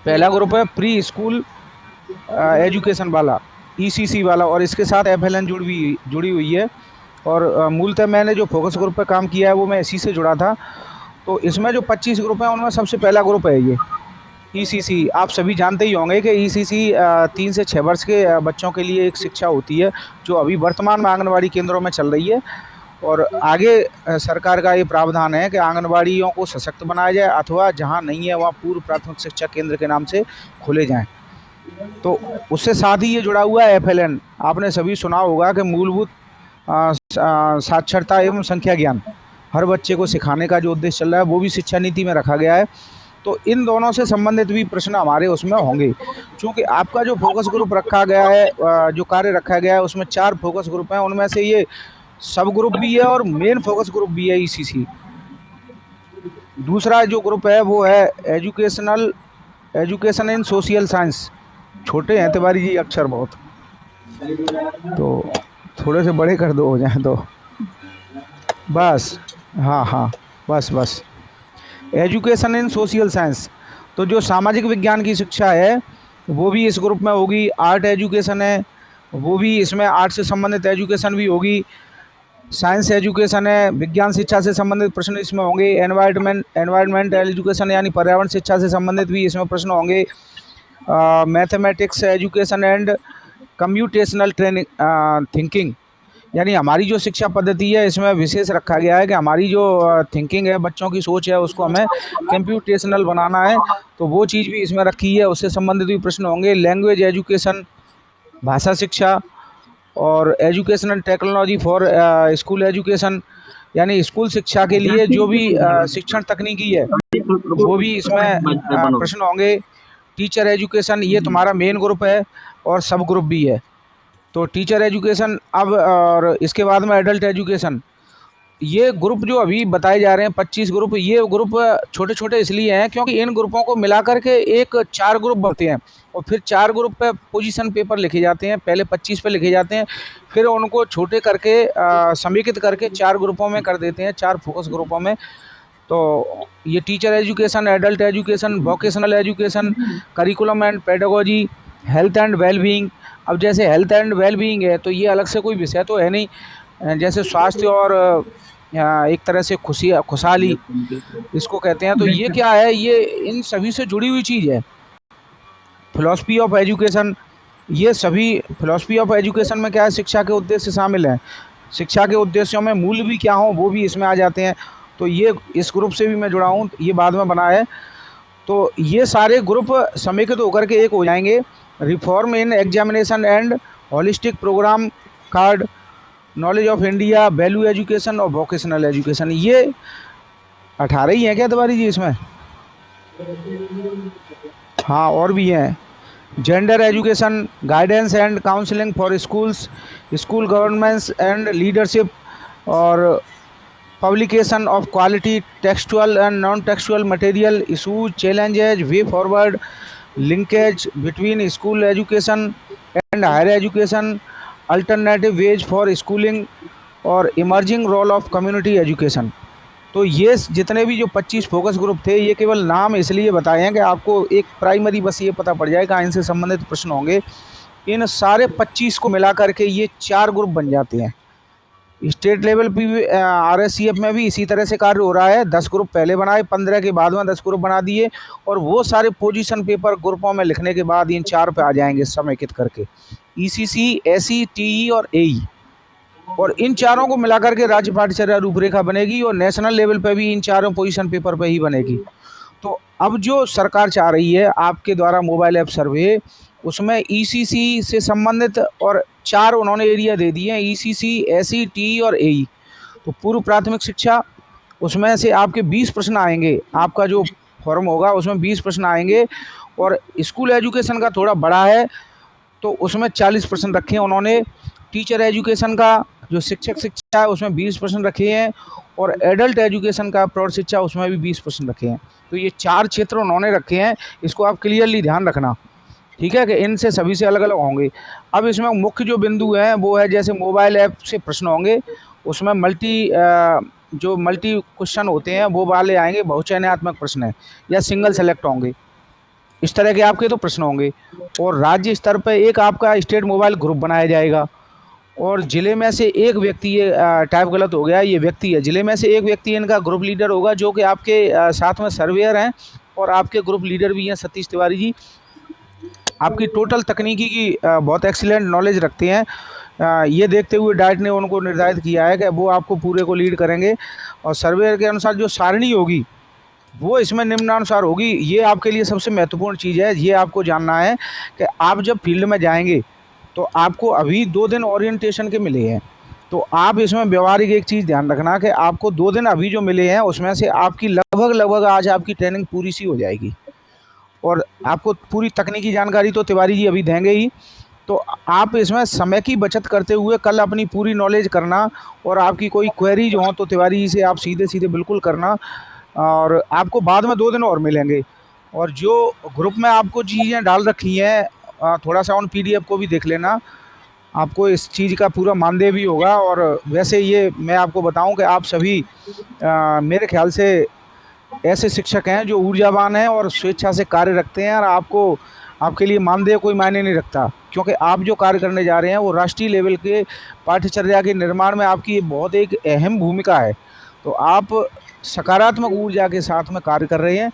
पहला ग्रुप है प्री स्कूल एजुकेशन वाला, ECC वाला, और इसके साथ FLN जुड़ी हुई है। और मूलतः मैंने जो फोकस ग्रुप पे काम किया है वो मैं इसी से जुड़ा था। तो इसमें जो 25 ग्रुप हैं उनमें सबसे पहला ग्रुप है ये ECC। आप सभी जानते ही होंगे कि ECC 3 से 6 वर्ष के बच्चों के लिए एक शिक्षा होती है, जो अभी वर्तमान में आंगनवाड़ी केंद्रों में चल रही है। और आगे सरकार का ये प्रावधान है कि आंगनवाड़ियों को सशक्त बनाया जाए, अथवा जहाँ नहीं है वहाँ पूर्व प्राथमिक शिक्षा केंद्र के नाम से खोले जाएँ। तो उससे साथ ही ये जुड़ा हुआ है FLN। आपने सभी सुना होगा कि मूलभूत साक्षरता एवं संख्या ज्ञान हर बच्चे को सिखाने का जो उद्देश्य चल रहा है, वो भी शिक्षा नीति में रखा गया है। तो इन दोनों से संबंधित भी प्रश्न हमारे उसमें होंगे, क्योंकि आपका जो फोकस ग्रुप रखा गया है, जो कार्य रखा गया है, उसमें 4 फोकस ग्रुप हैं। उनमें से ये सब ग्रुप भी है और मेन फोकस ग्रुप भी है ECC। दूसरा जो ग्रुप है वो है एजुकेशन इन सोशल साइंस। छोटे हैं तिवारी जी अक्षर बहुत, तो थोड़े से बड़े कर दो हो जाए तो बस। हाँ हाँ, बस बस। एजुकेशन इन सोशल साइंस, तो जो सामाजिक विज्ञान की शिक्षा है वो भी इस ग्रुप में होगी। आर्ट एजुकेशन है, वो भी इसमें आर्ट से संबंधित एजुकेशन भी होगी। साइंस एजुकेशन है, विज्ञान शिक्षा से संबंधित प्रश्न इसमें होंगे। एनवायरनमेंट एजुकेशन यानी पर्यावरण शिक्षा से संबंधित भी इसमें प्रश्न होंगे। Mathematics education and computational training thinking, यानी हमारी जो शिक्षा पद्धति है इसमें विशेष रखा गया है कि हमारी जो थिंकिंग है, बच्चों की सोच है, उसको हमें कंप्यूटेशनल बनाना है। तो वो चीज़ भी इसमें रखी है, उससे संबंधित भी प्रश्न होंगे। लैंग्वेज एजुकेशन, भाषा शिक्षा, और educational technology for school education, यानी स्कूल शिक्षा के लिए जो भी शिक्षण तकनीकी है वो भी इसमें प्रश्न होंगे। टीचर एजुकेशन, ये तुम्हारा मेन ग्रुप है और सब ग्रुप भी है। तो टीचर एजुकेशन अब, और इसके बाद में एडल्ट एजुकेशन। ये ग्रुप जो अभी बताए जा रहे हैं 25 ग्रुप, ये ग्रुप छोटे छोटे इसलिए हैं क्योंकि इन ग्रुपों को मिला करके एक 4 ग्रुप बनते हैं, और फिर 4 ग्रुप पे पोजीशन पेपर लिखे जाते हैं। पहले 25 पे लिखे जाते हैं, फिर उनको छोटे करके समेकित करके 4 ग्रुपों में कर देते हैं, 4 फोकस ग्रुपों में। तो ये teacher education, adult education, vocational education, curriculum and pedagogy, health and wellbeing. अब जैसे हेल्थ एंड वेलबींग है तो ये अलग से कोई विषय तो है नहीं, जैसे स्वास्थ्य और एक तरह से खुशहाली इसको कहते हैं। तो ये क्या है, ये इन सभी से जुड़ी हुई चीज़ है। फिलॉसफी ऑफ एजुकेशन, ये सभी फिलॉसफी ऑफ एजुकेशन में क्या है, शिक्षा के उद्देश्य शामिल हैं। शिक्षा के उद्देश्यों में मूल्य भी क्या हो वो भी इसमें आ जाते हैं। तो ये इस ग्रुप से भी मैं जुड़ा हूँ, ये बाद में बना है। तो ये सारे ग्रुप समेकित होकर के एक हो जाएंगे। Reform in examination and holistic programme card, knowledge of India, value education और वोकेशनल एजुकेशन। ये 18 ही हैं क्या तिवारी जी इसमें? हाँ और भी हैं। Gender education, guidance and counselling for schools, school governance and leadership, और publication of quality textual and non-textual material, issues, challenges, way forward, linkage between school education and higher education, alternative ways for schooling और emerging role of community education। तो ये जितने भी जो 25 focus group थे, ये केवल नाम इसलिए बताए हैं कि आपको एक प्राइमरी बस ये पता पड़ जाएगा इनसे संबंधित प्रश्न होंगे। इन सारे 25 को मिला करके ये 4 ग्रुप बन जाते हैं। स्टेट लेवल पे RSCF में भी इसी तरह से कार्य हो रहा है। 10 ग्रुप पहले बनाए, 15 के बाद में 10 ग्रुप बना दिए, और वो सारे पोजीशन पेपर ग्रुपों में लिखने के बाद इन 4 पे आ जाएंगे समेकित करके, ECC, SE, TE और AE। और इन चारों को मिलाकर के राज्य पाठ्यचर्या रूपरेखा बनेगी, और नेशनल लेवल पे भी इन चारों पोजीशन पेपर पे ही बनेगी। तो अब जो सरकार चाह रही है आपके द्वारा मोबाइल ऐप सर्वे, उसमें ECC से संबंधित और 4 उन्होंने एरिया दे दिए हैं, ECC, SE, TE और AE। तो पूर्व प्राथमिक शिक्षा, उसमें से आपके 20 प्रश्न आएंगे, आपका जो फॉर्म होगा उसमें 20 प्रश्न आएंगे। और स्कूल एजुकेशन का थोड़ा बड़ा है तो उसमें 40 प्रश्न रखे हैं उन्होंने। टीचर एजुकेशन का जो शिक्षक शिक्षा है उसमें 20 प्रश्न रखे हैं, और एडल्ट एजुकेशन का प्रौढ़ शिक्षा उसमें भी 20 प्रश्न रखे हैं। तो ये 4 क्षेत्र उन्होंने रखे हैं, इसको आप क्लियरली ध्यान रखना, ठीक है, कि इनसे सभी से अलग अलग होंगे। अब इसमें मुख्य जो बिंदु हैं वो है, जैसे मोबाइल ऐप से प्रश्न होंगे, उसमें मल्टी क्वेश्चन होते हैं वो वाले आएंगे, बहुचयनात्मक प्रश्न है या सिंगल सेलेक्ट होंगे, इस तरह के आपके तो प्रश्न होंगे। और राज्य स्तर पर एक आपका स्टेट मोबाइल ग्रुप बनाया जाएगा, और ज़िले में से एक व्यक्ति, ये टाइप गलत हो गया, ये व्यक्ति है, ज़िले में से एक व्यक्ति इनका ग्रुप लीडर होगा, जो कि आपके साथ में सर्वेयर हैं और आपके ग्रुप लीडर भी हैं सतीश तिवारी जी। आपकी टोटल तकनीकी की बहुत एक्सीलेंट नॉलेज रखते हैं। ये देखते हुए डाइट ने उनको निर्धारित किया है कि वो आपको पूरे को लीड करेंगे। और सर्वेयर के अनुसार जो सारणी होगी वो इसमें निम्नानुसार होगी। ये आपके लिए सबसे महत्वपूर्ण चीज़ है, ये आपको जानना है कि आप जब फील्ड में जाएंगे तो आपको अभी 2 दिन ओरिएंटेशन के मिले हैं, तो आप इसमें व्यवहारिक एक चीज़ ध्यान रखना कि आपको 2 दिन अभी जो मिले हैं उसमें से आपकी लगभग आज आपकी ट्रेनिंग पूरी सी हो जाएगी, और आपको पूरी तकनीकी जानकारी तो तिवारी जी अभी देंगे ही। तो आप इसमें समय की बचत करते हुए कल अपनी पूरी नॉलेज करना, और आपकी कोई क्वेरीज हो तो तिवारी जी से आप सीधे सीधे बिल्कुल करना। और आपको बाद में 2 दिन और मिलेंगे, और जो ग्रुप में आपको चीज़ें डाल रखी हैं थोड़ा सा उन PDF को भी देख लेना, आपको इस चीज़ का पूरा मानदेय भी होगा। और वैसे ये मैं आपको बताऊं कि आप सभी मेरे ख्याल से ऐसे शिक्षक हैं जो ऊर्जावान हैं और स्वेच्छा से कार्य रखते हैं, और आपके लिए मानदेय कोई मायने नहीं रखता, क्योंकि आप जो कार्य करने जा रहे हैं वो राष्ट्रीय लेवल के पाठ्यचर्या के निर्माण में आपकी बहुत एक अहम भूमिका है। तो आप सकारात्मक ऊर्जा के साथ में कार्य कर रहे हैं,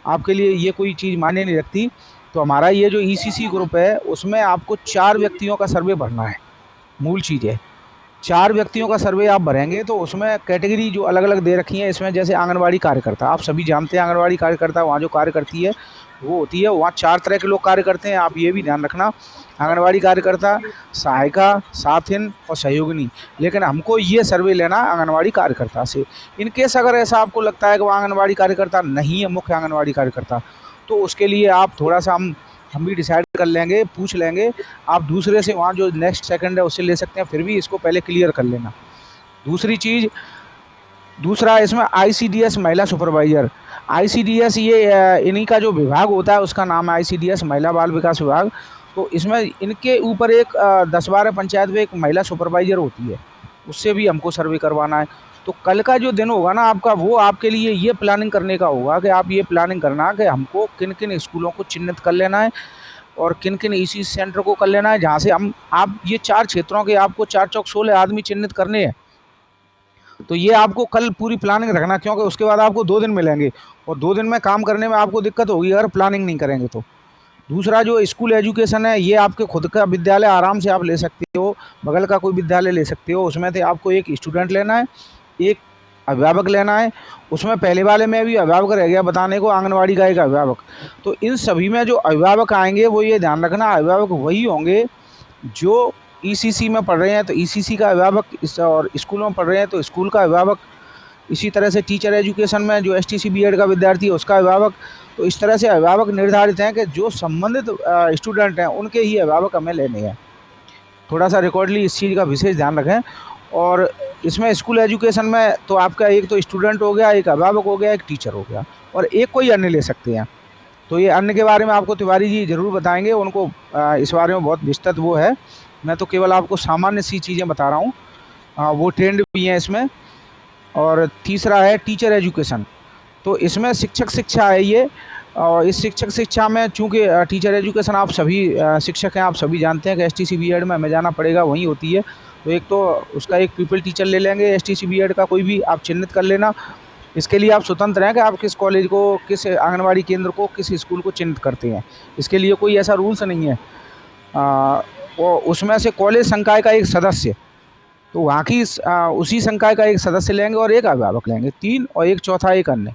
आपके लिए ये कोई चीज़ मायने नहीं रखती। तो हमारा ये जो ECC ग्रुप है उसमें आपको 4 व्यक्तियों का सर्वे भरना है, मूल चीज़ है। 4 व्यक्तियों का सर्वे आप भरेंगे तो उसमें कैटेगरी जो अलग अलग दे रखी हैं, इसमें जैसे आंगनवाड़ी कार्यकर्ता, आप सभी जानते हैं आंगनवाड़ी कार्यकर्ता वहाँ जो कार्य करती है वो होती है, वहाँ 4 तरह के लोग कार्य करते हैं, आप ये भी ध्यान रखना। आंगनवाड़ी कार्यकर्ता, सहायिका, साथिन और सहयोगिनी। लेकिन हमको ये सर्वे लेना आंगनवाड़ी कार्यकर्ता से। इनकेस अगर ऐसा आपको लगता है कि वो आंगनवाड़ी कार्यकर्ता नहीं है मुख्य आंगनवाड़ी कार्यकर्ता, तो उसके लिए आप थोड़ा सा हम भी डिसाइड कर लेंगे, पूछ लेंगे, आप दूसरे से वहाँ जो नेक्स्ट सेकंड है उससे ले सकते हैं, फिर भी इसको पहले क्लियर कर लेना। दूसरा इसमें ICDS महिला सुपरवाइज़र। ICDS ये इन्हीं का जो विभाग होता है उसका नाम है ICDS महिला बाल विकास विभाग। तो इसमें इनके ऊपर एक 10-12 पंचायत में एक महिला सुपरवाइज़र होती है, उससे भी हमको सर्वे करवाना है। तो कल का जो दिन होगा ना आपका, वो आपके लिए ये प्लानिंग करने का होगा कि आप ये प्लानिंग करना कि हमको किन किन स्कूलों को चिन्हित कर लेना है, और किन किन ईसी सेंटर को कर लेना है, जहाँ से हम आप ये 4 क्षेत्रों के आपको 4 चौक 16 आदमी चिन्हित करने हैं। तो ये आपको कल पूरी प्लानिंग रखना, क्योंकि उसके बाद आपको 2 दिन मिलेंगे और 2 दिन में काम करने में आपको दिक्कत होगी अगर प्लानिंग नहीं करेंगे तो। दूसरा जो स्कूल एजुकेशन है, ये आपके खुद का विद्यालय आराम से आप ले सकते हो, बगल का कोई विद्यालय ले सकते हो। उसमें से आपको एक स्टूडेंट लेना है, एक अभिभावक लेना है। उसमें पहले वाले में भी अभिभावक रह गया बताने को, आंगनवाड़ी का एक अभिभावक। तो इन सभी में जो अभिभावक आएंगे वो ये ध्यान रखना, अभिभावक वही होंगे जो ईसीसी में पढ़ रहे हैं तो ईसीसी का अभिभावक, और स्कूलों में पढ़ रहे हैं तो स्कूल का अभिभावक। इसी तरह से टीचर एजुकेशन में जो एसटीसी बीएड का विद्यार्थी है उसका अभिभावक। तो इस तरह से अभिभावक निर्धारित हैं कि जो संबंधित स्टूडेंट हैं उनके ही अभिभावक हमें लेने हैं। थोड़ा सा रिकॉर्डली इस चीज़ का विशेष ध्यान रखें। और इसमें स्कूल एजुकेशन में तो आपका एक तो स्टूडेंट हो गया, एक अभिभावक हो गया, एक टीचर हो गया, और एक कोई अन्य ले सकते हैं। तो ये अन्य के बारे में आपको तिवारी जी ज़रूर बताएंगे, उनको इस बारे में बहुत विस्तृत वो है। मैं तो केवल आपको सामान्य सी चीज़ें बता रहा हूँ, वो ट्रेंड भी हैं इसमें। और तीसरा है टीचर एजुकेशन। तो इसमें शिक्षक शिक्षा है ये, और इस शिक्षक शिक्षा में चूँकि टीचर एजुकेशन आप सभी शिक्षक हैं, आप सभी जानते हैं कि एसटीसी बीएड में हमें जाना पड़ेगा, वहीं होती है। तो एक तो उसका एक पीपल टीचर ले लेंगे, एसटीसी बीएड का कोई भी आप चिन्हित कर लेना। इसके लिए आप स्वतंत्र हैं कि आप किस कॉलेज को, किस आंगनवाड़ी केंद्र को, किस स्कूल को चिन्हित करते हैं। इसके लिए कोई ऐसा रूल्स नहीं है। और उसमें से कॉलेज संकाय का एक सदस्य, तो वहाँ की उसी संकाय का एक सदस्य लेंगे और एक अभिभावक लेंगे, 3, और एक चौथा एक अन्य।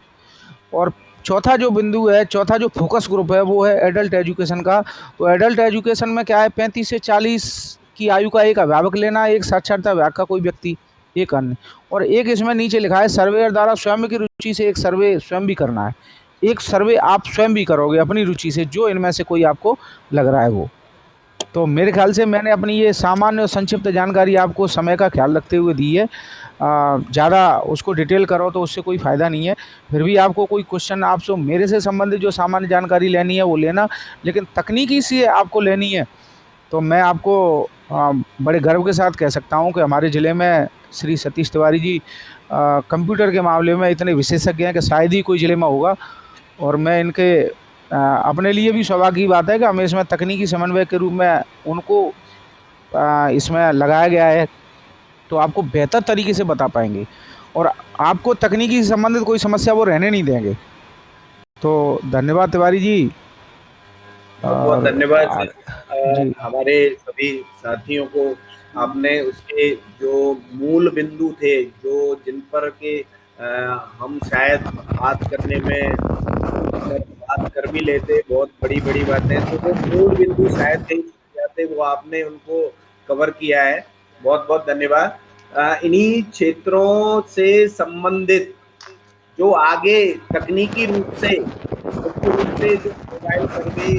और चौथा जो बिंदु है, चौथा जो फोकस ग्रुप है वो है एडल्ट एजुकेशन का। तो एडल्ट एजुकेशन में क्या है, 35 से 40 की आयु का एक अभिभावक लेना, एक साक्षरता विभाग का कोई व्यक्ति, एक अन्य। और एक इसमें नीचे लिखा है सर्वेयर द्वारा स्वयं की रुचि से एक सर्वे स्वयं भी करना है। एक सर्वे आप स्वयं भी करोगे अपनी रुचि से, जो इनमें से कोई आपको लग रहा है वो। तो मेरे ख्याल से मैंने अपनी ये सामान्य और संक्षिप्त जानकारी आपको समय का ख्याल रखते हुए दी है। ज़्यादा उसको डिटेल करो तो उससे कोई फ़ायदा नहीं है। फिर भी आपको कोई क्वेश्चन आपसे मेरे से संबंधित जो सामान्य जानकारी लेनी है वो लेना, लेकिन तकनीकी से आपको लेनी है तो मैं आपको बड़े गर्व के साथ कह सकता हूँ कि हमारे ज़िले में श्री सतीश तिवारी जी कंप्यूटर के मामले में इतने विशेषज्ञ हैं कि शायद ही कोई ज़िले में होगा। और मैं इनके अपने लिए भी सौभाग्य की बात है कि हमें इसमें तकनीकी समन्वय के रूप में उनको इसमें लगाया गया है, तो आपको बेहतर तरीके से बता पाएंगे और आपको तकनीकी से संबंधित कोई समस्या वो रहने नहीं देंगे। तो धन्यवाद तिवारी जी। बहुत धन्यवाद आ- सर। जी हमारे सभी साथियों को आपने उसके जो मूल बिंदु थे, जो जिन पर के हम शायद बात करने में अगर बात कर भी लेते बहुत बड़ी बड़ी बातें, तो वो मूल बिंदु शायद नहीं छूट जाते, वो आपने उनको कवर किया है। बहुत बहुत धन्यवाद। इन्हीं क्षेत्रों से संबंधित जो आगे तकनीकी रूप से, मुख्य रूप से जो मोबाइल सर्वे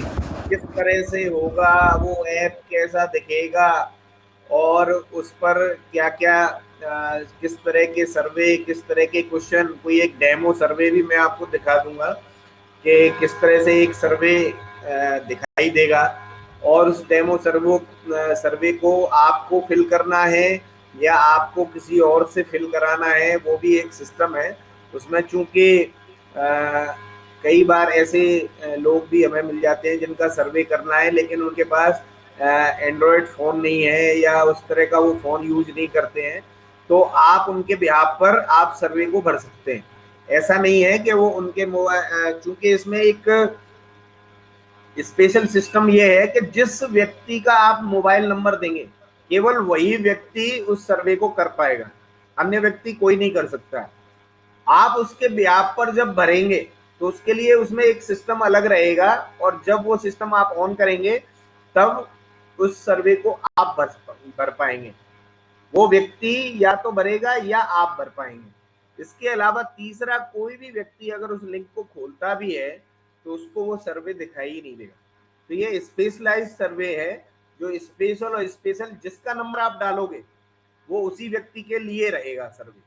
किस तरह से होगा, वो ऐप कैसा दिखेगा और उस पर क्या क्या किस तरह के सर्वे, किस तरह के क्वेश्चन, कोई एक डेमो सर्वे भी मैं आपको दिखा दूंगा कि किस तरह से एक सर्वे दिखाई देगा। और उस डेमो सर्वे को आपको फिल करना है या आपको किसी और से फिल कराना है, वो भी एक सिस्टम है उसमें। चूंकि कई बार ऐसे लोग भी हमें मिल जाते हैं जिनका सर्वे करना है लेकिन उनके पास एंड्रॉयड फ़ोन नहीं है या उस तरह का वो फ़ोन यूज नहीं करते हैं, तो आप उनके बिहाफ पर आप सर्वे को भर सकते हैं। ऐसा नहीं है कि वो उनके मोबाइल, चूंकि इसमें एक स्पेशल सिस्टम ये है कि जिस व्यक्ति का आप मोबाइल नंबर देंगे केवल वही व्यक्ति उस सर्वे को कर पाएगा, अन्य व्यक्ति कोई नहीं कर सकता। आप उसके बिहाफ पर जब भरेंगे तो उसके लिए उसमें एक सिस्टम अलग रहेगा और जब वो सिस्टम आप ऑन करेंगे तब उस सर्वे को आप भर पाएंगे। वो व्यक्ति या तो भरेगा या आप भर पाएंगे। इसके अलावा तीसरा कोई भी व्यक्ति अगर उस लिंक को खोलता भी है तो उसको वो सर्वे दिखाई ही नहीं देगा। तो ये स्पेशलाइज्ड सर्वे है, जो स्पेशल और स्पेशल जिसका नंबर आप डालोगे वो उसी व्यक्ति के लिए रहेगा सर्वे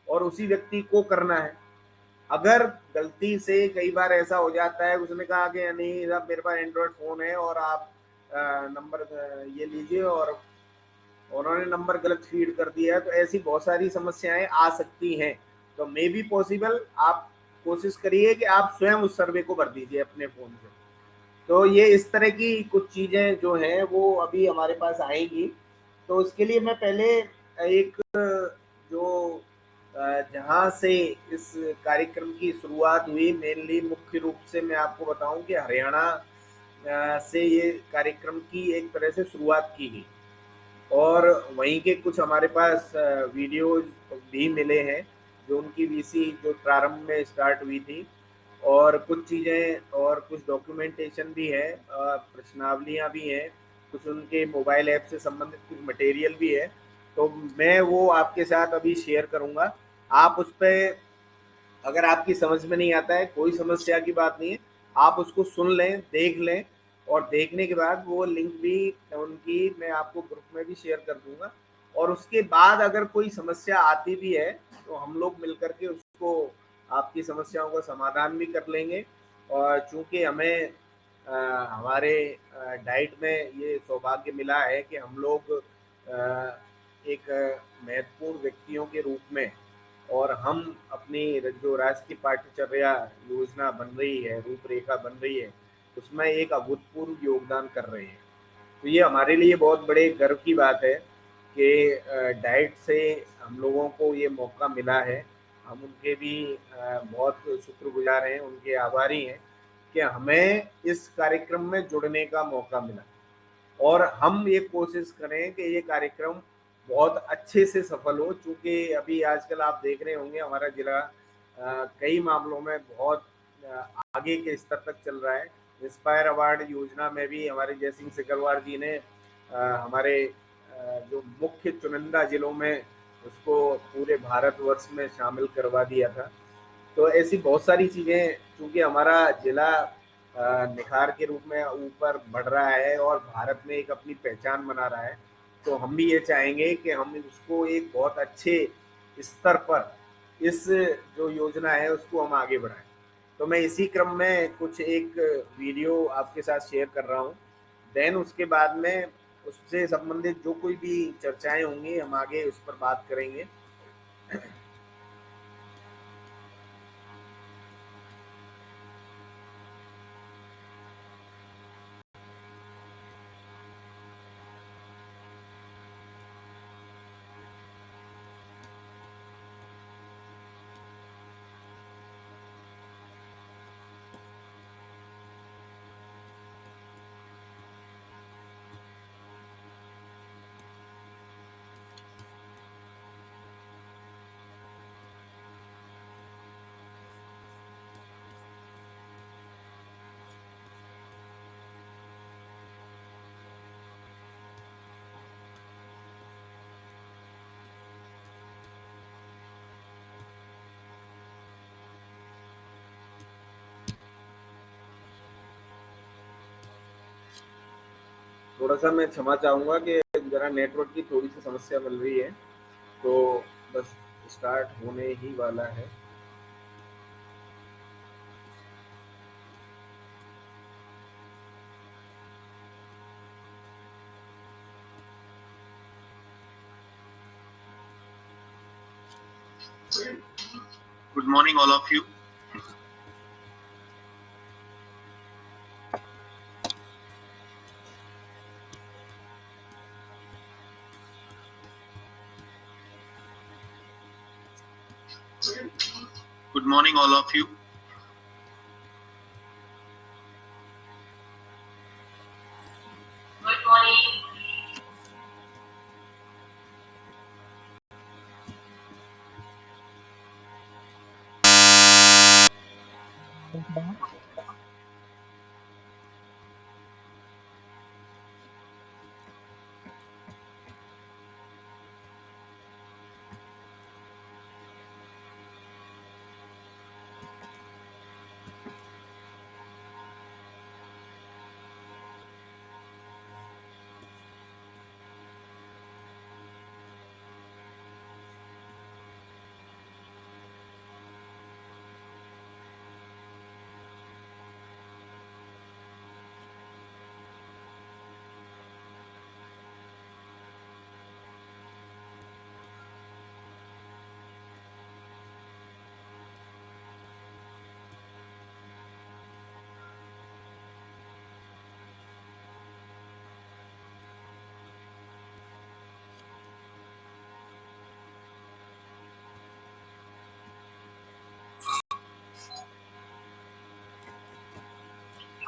और उसी व्यक्ति को करना है। अगर गलती से कई बार ऐसा हो जाता है, उसने कहा कि नहीं साहब मेरे पास एंड्रॉयड फोन है और आप नंबर ये लीजिए और उन्होंने नंबर गलत फीड कर दिया है, तो ऐसी बहुत सारी समस्याएं आ सकती हैं। तो मे बी पॉसिबल आप कोशिश करिए कि आप स्वयं उस सर्वे को भर दीजिए अपने फ़ोन से। तो ये इस तरह की कुछ चीज़ें जो हैं वो अभी हमारे पास आएंगी। तो उसके लिए मैं पहले एक जो जहाँ से इस कार्यक्रम की शुरुआत हुई, मेनली मुख्य रूप से मैं आपको बताऊं कि हरियाणा से ये कार्यक्रम की एक तरह से शुरुआत की गई, और वहीं के कुछ हमारे पास वीडियोज भी मिले हैं जो उनकी वीसी जो प्रारंभ में स्टार्ट हुई थी, और कुछ चीज़ें और कुछ डॉक्यूमेंटेशन भी है, प्रश्नावलियाँ भी हैं, कुछ उनके मोबाइल ऐप से संबंधित कुछ मटेरियल भी है। तो मैं वो आपके साथ अभी शेयर करूँगा। आप उस पर, अगर आपकी समझ में नहीं आता है, कोई समस्या की बात नहीं है, आप उसको सुन लें, देख लें, और देखने के बाद वो लिंक भी उनकी मैं आपको ग्रुप में भी शेयर कर दूंगा। और उसके बाद अगर कोई समस्या आती भी है तो हम लोग मिलकर के उसको, आपकी समस्याओं का समाधान भी कर लेंगे। और चूंकि हमें हमारे डाइट में ये सौभाग्य मिला है कि हम लोग एक महत्वपूर्ण व्यक्तियों के रूप में, और हम अपनी जो राष्ट्र की पाठ्यचर्या योजना बन रही है, रूपरेखा बन रही है, उसमें एक अभूतपूर्व योगदान कर रहे हैं। तो ये हमारे लिए बहुत बड़े गर्व की बात है कि डाइट से हम लोगों को ये मौका मिला है। हम उनके भी बहुत शुक्रगुजार हैं, उनके आभारी हैं कि हमें इस कार्यक्रम में जुड़ने का मौका मिला, और हम ये कोशिश करें कि ये कार्यक्रम बहुत अच्छे से सफल हो। चूँकि अभी आजकल आप देख रहे होंगे हमारा ज़िला कई मामलों में बहुत आगे के स्तर तक चल रहा है। इंस्पायर अवार्ड योजना में भी हमारे जयसिंह सिकरवार जी ने हमारे जो मुख्य चुनिंदा ज़िलों में उसको पूरे भारतवर्ष में शामिल करवा दिया था। तो ऐसी बहुत सारी चीज़ें, चूँकि हमारा ज़िला निखार के रूप में ऊपर बढ़ रहा है और भारत में एक अपनी पहचान बना रहा है, तो हम भी ये चाहेंगे कि हम उसको एक बहुत अच्छे स्तर पर, इस जो योजना है उसको हम आगे बढ़ाएं। तो मैं इसी क्रम में कुछ एक वीडियो आपके साथ शेयर कर रहा हूँ। देन उसके बाद में उससे संबंधित जो कोई भी चर्चाएं होंगी हम आगे उस पर बात करेंगे। थोड़ा सा मैं क्षमा चाहूँगा कि ज़रा नेटवर्क की थोड़ी सी समस्या मिल रही है, तो बस स्टार्ट होने ही वाला है। Good morning, all of you. Good morning, all of you. Good morning.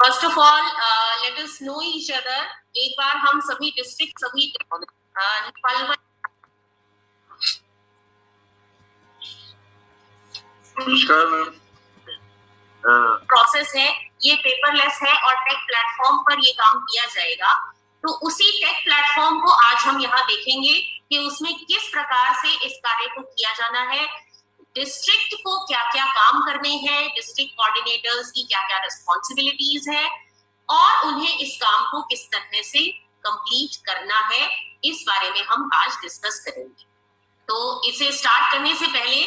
First of all let us know each other. एक बार हम सभी डिस्ट्रिक्ट सभी नमस्कार मैम। प्रोसेस है, ये पेपरलेस है और टेक प्लेटफॉर्म पर ये काम किया जाएगा। तो उसी टेक प्लेटफॉर्म को आज हम यहाँ देखेंगे कि उसमें किस प्रकार से इस कार्य को किया जाना है, डिस्ट्रिक्ट को क्या क्या काम करने हैं, डिस्ट्रिक्ट कोऑर्डिनेटर्स की क्या क्या रिस्पॉन्सिबिलिटीज है और उन्हें इस काम को किस तरह से कंप्लीट करना है, इस बारे में हम आज डिस्कस करेंगे। तो इसे स्टार्ट करने से पहले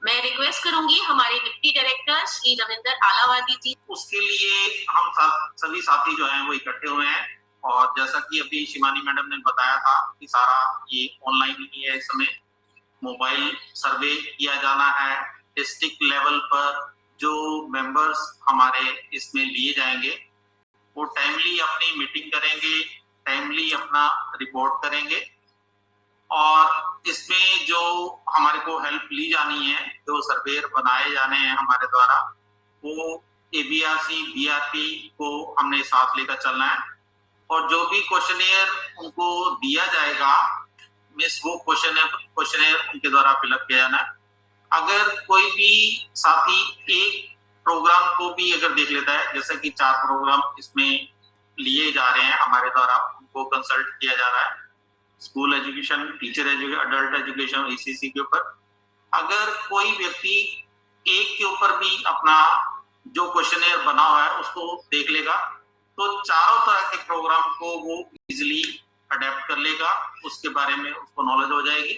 मैं रिक्वेस्ट करूंगी हमारे डिप्टी डायरेक्टर श्री रविंदर आलावादी जी। उसके लिए हम सभी साथी जो हैं वो इकट्ठे हुए हैं और जैसा कि अभी शिवानी मैडम ने बताया था कि सारा ये ऑनलाइन ही है। इस समय मोबाइल सर्वे किया जाना है। डिस्ट्रिक्ट लेवल पर जो मेंबर्स हमारे इसमें लिए जाएंगे वो टाइमली अपनी मीटिंग करेंगे, टाइमली अपना रिपोर्ट करेंगे और इसमें जो हमारे को हेल्प ली जानी है, जो सर्वेयर बनाए जाने हैं हमारे द्वारा, वो एबीआरसी बीआरपी को हमने साथ लेकर चलना है और जो भी क्वेश्चनियर उनको दिया जाएगा मिस वो क्वेश्चनियर उनके द्वारा फिलअप किया जाना है। अगर कोई भी साथी एक प्रोग्राम को भी अगर देख लेता है, जैसे कि 4 प्रोग्राम इसमें लिए जा रहे हैं हमारे द्वारा, उनको कंसल्ट किया जा रहा है, school education, teacher education, adult education, ECC के ऊपर। अगर कोई व्यक्ति एक के ऊपर भी अपना जो क्वेश्चनियर बना हुआ है उसको देख लेगा तो चारों तरह के प्रोग्राम को वो इजिली अडेप्ट कर लेगा, उसके बारे में उसको नॉलेज हो जाएगी।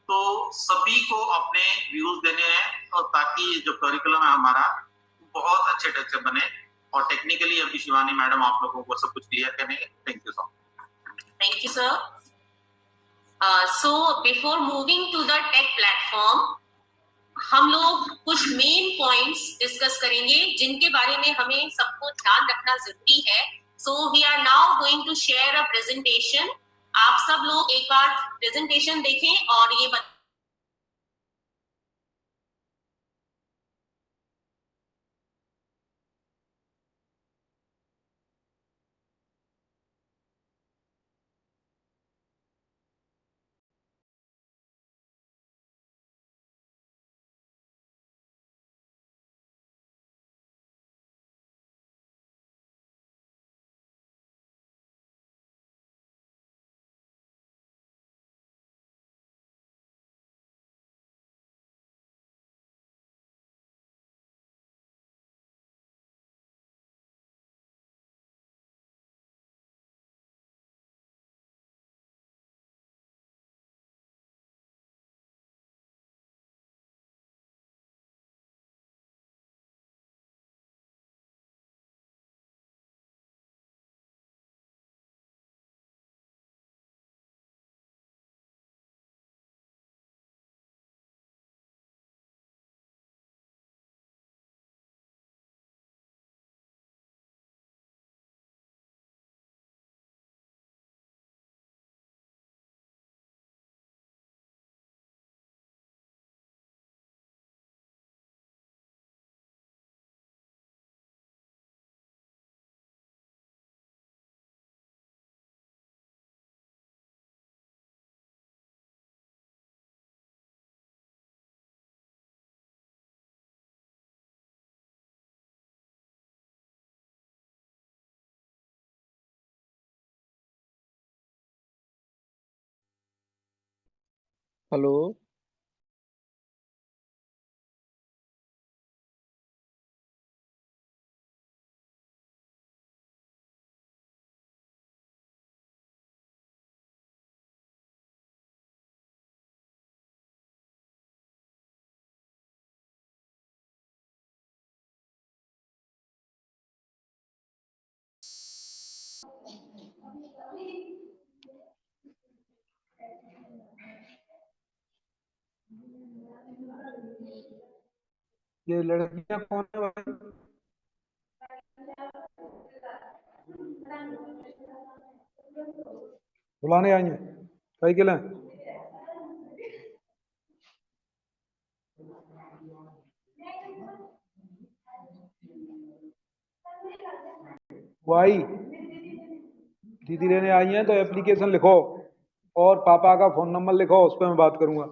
तो सभी को अपने व्यूज देने हैं और ताकि जो करिकुलम है हमारा बहुत अच्छे ढंग से बने और टेक्निकली अभी शिवानी मैडम आप लोगों को सब कुछ क्लियर करेंगे। Thank you so much. Thank you sir. So before moving to the tech platform, हम लोग कुछ मेन पॉइंट्स डिस्कस करेंगे जिनके बारे में हमें सबको ध्यान रखना जरूरी है। So we are now going to share a presentation. आप सब लोग एक बार प्रेजेंटेशन देखें और ये हेलो। ये लड़कियां कौन है भाई? बुलाने आई हैं कई के लिए? वो आई दीदी लेने आई हैं, तो एप्लीकेशन लिखो और पापा का फोन नंबर लिखो, उस पर मैं बात करूंगा।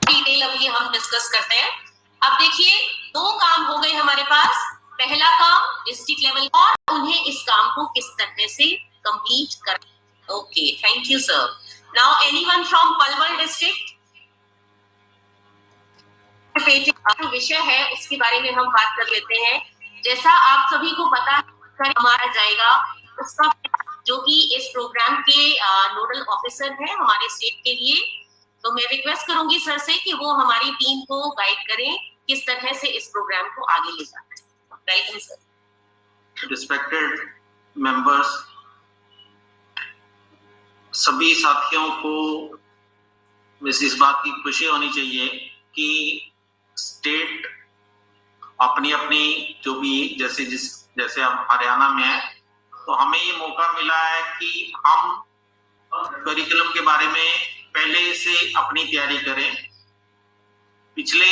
डिटेल अभी हम डिस्कस करते हैं। अब देखिए, दो काम हो गए हमारे पास। पहला काम डिस्ट्रिक्ट लेवल और उन्हें इस काम को किस तरह से कंप्लीट कर। Okay, thank you sir. Now anyone from Palwal district? विषय है उसके बारे में हम बात कर लेते हैं। जैसा आप सभी को पता है, हमारा जाएगा उसका जो कि इस प्रोग्राम के नोडल ऑफिसर है हमारे स्टेट के लिए। तो मैं रिक्वेस्ट करूंगी सर से कि वो हमारी टीम को गाइड करें किस तरह से इस प्रोग्राम को आगे ले जाना है। Welcome sir. रिस्पेक्टेड मेंबर्स, सभी साथियों को इस बात की खुशी होनी चाहिए कि स्टेट अपनी अपनी जो भी जैसे हम हरियाणा में है, तो हमें ये मौका मिला है कि हम करिकुलम के बारे में पहले से अपनी तैयारी करें। पिछले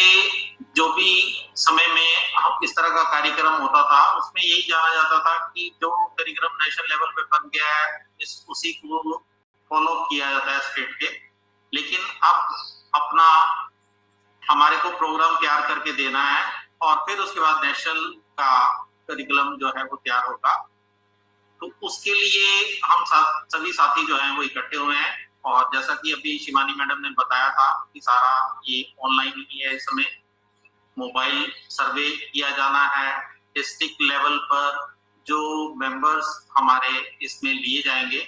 जो भी समय में हम इस तरह का कार्यक्रम होता था, उसमें यही जाना जाता था कि जो करिकुलम नेशनल लेवल पे बन गया है उसी को फॉलो किया जाता है स्टेट के। लेकिन अब हमारे को प्रोग्राम तैयार करके देना है और फिर उसके बाद नेशनल का करिकुलम जो है वो तैयार होगा। तो उसके लिए हम सभी साथी जो हैं वो इकट्ठे हुए हैं। और जैसा कि अभी शिवानी मैडम ने बताया था कि सारा ये ऑनलाइन ही है, इस समय मोबाइल सर्वे किया जाना है। डिस्ट्रिक्ट लेवल पर जो मेंबर्स हमारे इसमें लिए जाएंगे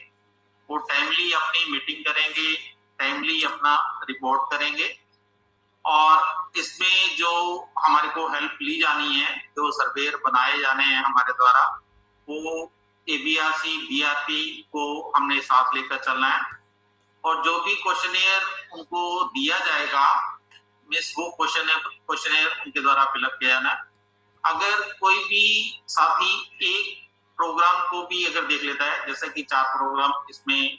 वो टाइमली अपनी मीटिंग करेंगे, टाइमली अपना रिपोर्ट करेंगे। और इसमें जो हमारे को हेल्प ली जानी है, जो सर्वेयर बनाए जाने हैं हमारे द्वारा, वो ABRC BRP को हमने साथ लेकर चलना है। और जो भी क्वेश्चनियर उनको दिया जाएगा, वो क्वेश्चनियर उनके द्वारा फिलअप किया जाना है। अगर कोई भी साथी एक प्रोग्राम को भी अगर देख लेता है, जैसे कि 4 प्रोग्राम इसमें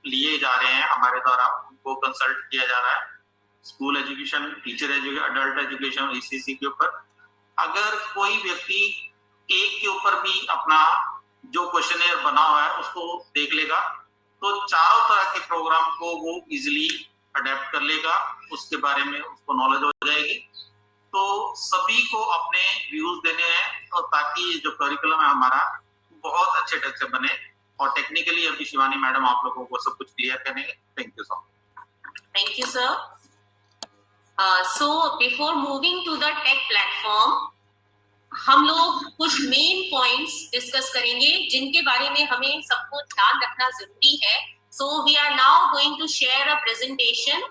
लिए जा रहे हैं हमारे द्वारा, उनको कंसल्ट किया जा रहा है, school education, teacher education, adult education, ECC के ऊपर। अगर कोई व्यक्ति एक के ऊपर भी अपना जो क्वेश्चनियर बना हुआ है उसको देख लेगा, तो चारों तरह के प्रोग्राम को वो इजिली अडेप्ट कर लेगा, उसके बारे में उसको नॉलेज हो जाएगी। तो सभी को अपने व्यूज देने हैं, और ताकि ये जो करिकुलम है हमारा बहुत अच्छे ढंग से बने। और टेक्निकली अभी शिवानी मैडम आप लोगों को सब कुछ क्लियर करेंगे। Thank you so much. Thank you sir. So before moving to the tech platform, हम लोग कुछ मेन पॉइंट्स डिस्कस करेंगे जिनके बारे में हमें सबको ध्यान रखना जरूरी है। So we are now going to share a presentation.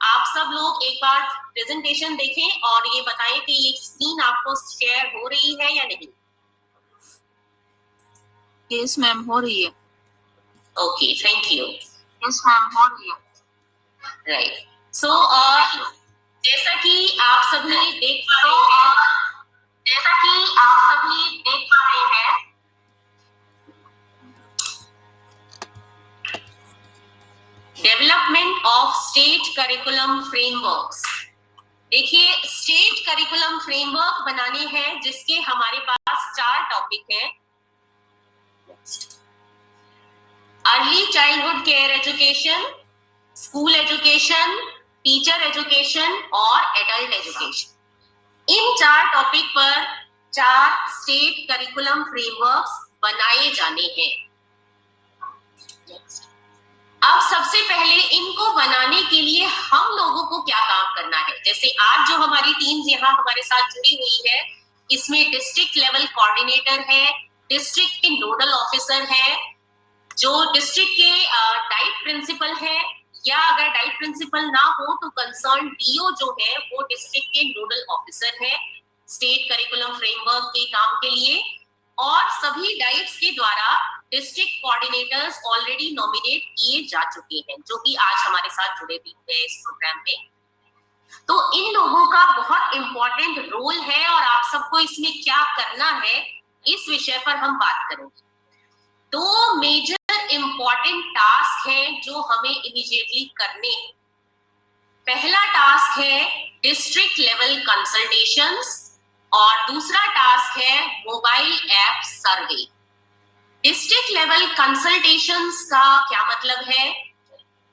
आप सब लोग एक बार प्रेजेंटेशन देखें और ये बताएं कि ये स्क्रीन आपको शेयर हो रही है या नहीं। यस मैम, हो रही है। Okay, thank you. Yes ma'am, हो रही है। राइट। सो जैसा कि आप सभी देख पा रहे हैं, development of state curriculum frameworks. देखिए, स्टेट करिकुलम फ्रेमवर्क बनाने हैं जिसके हमारे पास 4 टॉपिक हैं। Early childhood care education, school education, teacher education और एडल्ट एजुकेशन। इन 4 टॉपिक पर 4 स्टेट करिकुलम फ्रेमवर्क्स बनाए जाने हैं। अब सबसे पहले इनको बनाने के लिए हम लोगों को क्या काम करना है। जैसे आज जो हमारी टीम्स यहाँ हमारे साथ जुड़ी हुई है, इसमें डिस्ट्रिक्ट लेवल कोऑर्डिनेटर है, डिस्ट्रिक्ट के नोडल ऑफिसर है, जो डिस्ट्रिक्ट के डाइट प्रिंसिपल है, या अगर डाइट प्रिंसिपल ना हो तो कंसर्न डीओ जो है वो डिस्ट्रिक्ट के नोडल ऑफिसर है स्टेट करिकुलम फ्रेमवर्क के काम के लिए। और सभी डाइट्स के द्वारा डिस्ट्रिक्ट कोऑर्डिनेटर्स ऑलरेडी नॉमिनेट किए जा चुके हैं, जो कि आज हमारे साथ जुड़े भी हैं इस प्रोग्राम में। तो इन लोगों का बहुत इंपॉर्टेंट रोल है और आप सबको इसमें क्या करना है इस विषय पर हम बात करेंगे। 2 मेजर इंपॉर्टेंट टास्क हैं जो हमें इमीडिएटली करने हैं। पहला टास्क है डिस्ट्रिक्ट लेवल कंसल्टेशंस और दूसरा टास्क है मोबाइल ऐप सर्वे। डिस्ट्रिक्ट लेवल कंसल्टेशंस का क्या मतलब है?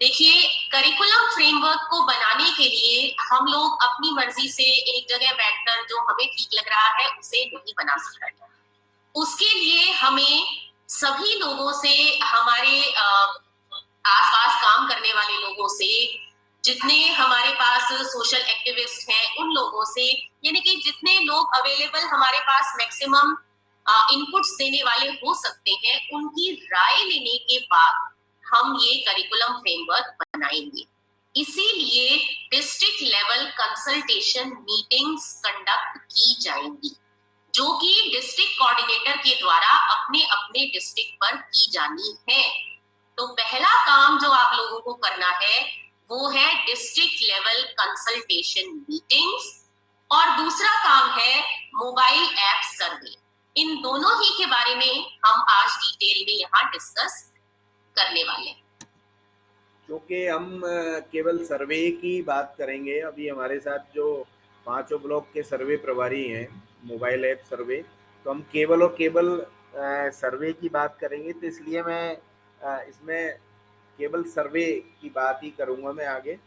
देखिए, करिकुलम फ्रेमवर्क को बनाने के लिए हम लोग अपनी मर्जी से एक जगह बैठकर जो हमें ठीक लग रहा है उसे नहीं बना सकते। उसके लिए हमें सभी लोगों से, हमारे आसपास काम करने वाले लोगों से, जितने हमारे पास सोशल एक्टिविस्ट हैं उन लोगों से, यानी कि जितने लोग अवेलेबल हमारे पास मैक्सिमम इनपुट्स देने वाले हो सकते हैं, उनकी राय लेने के बाद हम ये करिकुलम फ्रेमवर्क बनाएंगे। इसीलिए district level consultation meetings conduct की जाएंगी, जो कि डिस्ट्रिक्ट कोऑर्डिनेटर के द्वारा अपने अपने डिस्ट्रिक्ट पर की जानी है। तो पहला काम जो आप लोगों को करना है वो है डिस्ट्रिक्ट लेवल कंसल्टेशन मीटिंग्स, और दूसरा काम है मोबाइल ऐप सर्वे। इन दोनों ही के बारे में हम आज डिटेल में यहाँ डिस्कस करने वाले हैं। क्योंकि हम केवल सर्वे की बात करेंगे, अभी हमारे साथ जो 5 ब्लॉक के सर्वे प्रभारी हैं मोबाइल ऐप सर्वे, तो हम केवल और केवल सर्वे की बात करेंगे। तो इसलिए मैं इसमें केवल सर्वे की बात ही करूंगा मैं आगे,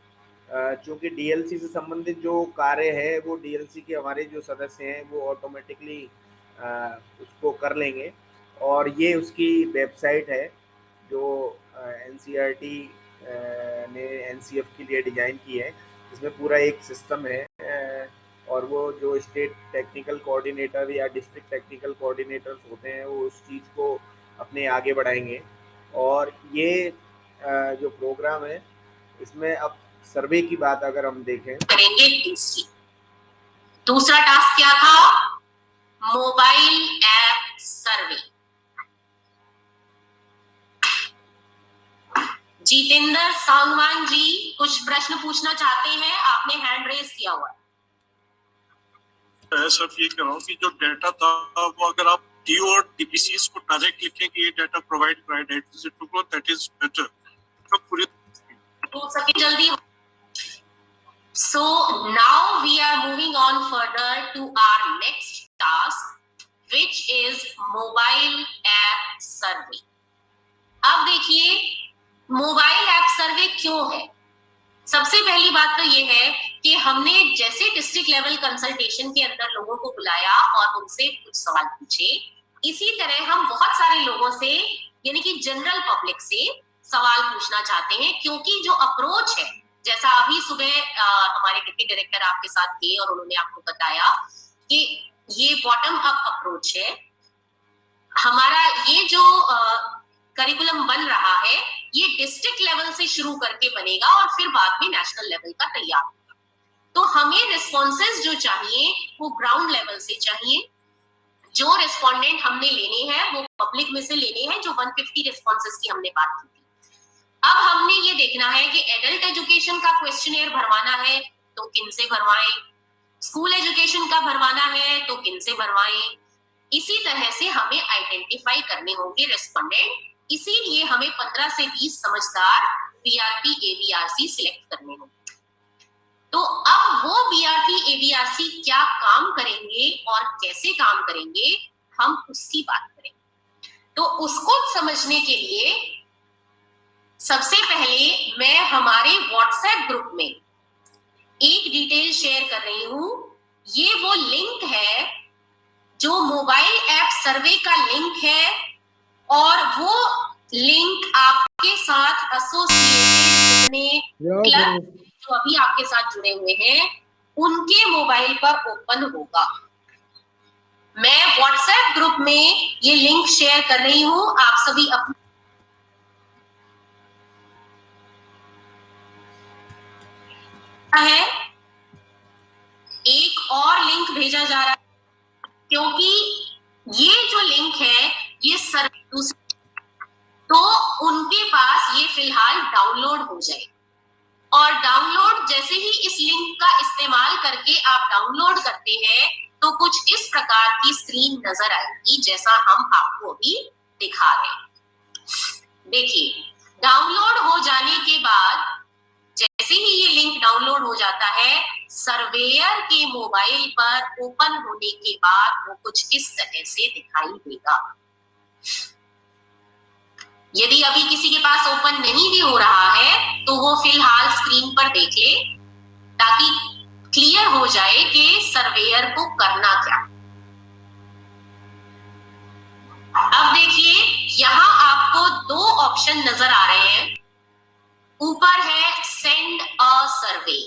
क्योंकि डीएलसी से संबंधित जो कार्य है वो डीएलसी के हमारे जो सदस्य हैं वो ऑटोमेटिकली उसको कर लेंगे। और ये उसकी वेबसाइट है जो एनसीईआरटी ने एनसीएफ के लिए डिज़ाइन की है, इसमें पूरा एक सिस्टम है, और वो जो स्टेट टेक्निकल कोऑर्डिनेटर या डिस्ट्रिक्ट टेक्निकल कोऑर्डिनेटर्स होते हैं वो उस चीज़ को अपने आगे बढ़ाएंगे। और ये जो प्रोग्राम है इसमें अब सर्वे की बात अगर हम देखें करेंगे। दूसरा टास्क क्या था? मोबाइल ऐप सर्वे। जितेंद्र सांगवान जी कुछ प्रश्न पूछना चाहते हैं, आपने हैंड रेज किया हुआ है। सर ये कह रहा हूँ कि जो डाटा था वो अगर आप डीओ और डीपीसीएस को डायरेक्ट लिखें कि ये डाटा प्रोवाइड कराए दैट इज बेटर, तो पूरी हो सके जल्दी। So now we are moving on further to our next task, which is mobile app survey. अब देखिए मोबाइल ऐप सर्वे क्यों है। सबसे पहली बात तो ये है कि हमने जैसे डिस्ट्रिक्ट लेवल कंसल्टेशन के अंदर लोगों को बुलाया और उनसे कुछ सवाल पूछे, इसी तरह हम बहुत सारे लोगों से यानी कि जनरल पब्लिक से सवाल पूछना चाहते हैं, क्योंकि जो अप्रोच है, जैसा अभी सुबह हमारे डिप्टी डायरेक्टर आपके साथ थे और उन्होंने आपको बताया कि ये बॉटम अप अप्रोच है। हमारा ये जो करिकुलम बन रहा है ये डिस्ट्रिक्ट लेवल से शुरू करके बनेगा और फिर बाद में नेशनल लेवल का तैयार होगा। तो हमें रिस्पॉन्सेज जो चाहिए वो ग्राउंड लेवल से चाहिए। जो रिस्पॉन्डेंट हमने लेने हैं वो पब्लिक में से लेने हैं, जो 150 रिस्पॉन्सेज की हमने बात की थी। अब हमने ये देखना है कि एडल्ट एजुकेशन का क्वेश्चनेयर भरवाना है तो किन से भरवाएं, स्कूल एजुकेशन का भरवाना है तो किन से भरवाएं। इसी तरह से हमें आइडेंटिफाई करने होंगे रिस्पॉन्डेंट। इसीलिए हमें 15 से 20 समझदार बीआरपी एबीआरसी सिलेक्ट करने होंगे। तो अब वो बीआरपी एबीआरसी क्या काम करेंगे और कैसे काम करेंगे हम उसकी बात करेंगे। तो उसको समझने के लिए सबसे पहले मैं हमारे व्हाट्सएप ग्रुप में एक डिटेल शेयर कर रही हूं ये वो लिंक है जो मोबाइल ऐप सर्वे का लिंक है, और वो लिंक आपके साथ एसोसिएटेड जितने क्लब जो अभी आपके साथ जुड़े हुए हैं उनके मोबाइल पर ओपन होगा। मैं व्हाट्सएप ग्रुप में ये लिंक शेयर कर रही हूं, आप सभी अपने है एक और लिंक भेजा जा रहा है, क्योंकि ये जो लिंक है ये तो उनके पास ये फिलहाल डाउनलोड हो जाए, और डाउनलोड जैसे ही इस लिंक का इस्तेमाल करके आप डाउनलोड करते हैं तो कुछ इस प्रकार की स्क्रीन नजर आएगी जैसा हम आपको अभी दिखा रहे हैं। देखिए, डाउनलोड हो जाने के बाद जैसे ही ये लिंक डाउनलोड हो जाता है, सर्वेयर के मोबाइल पर ओपन होने के बाद वो कुछ इस तरह से दिखाई देगा। यदि अभी किसी के पास ओपन नहीं भी हो रहा है तो वो फिलहाल स्क्रीन पर देख ले, ताकि क्लियर हो जाए कि सर्वेयर को करना क्या। अब देखिए, यहां आपको दो ऑप्शन नजर आ रहे हैं। ऊपर है सेंड अ सर्वे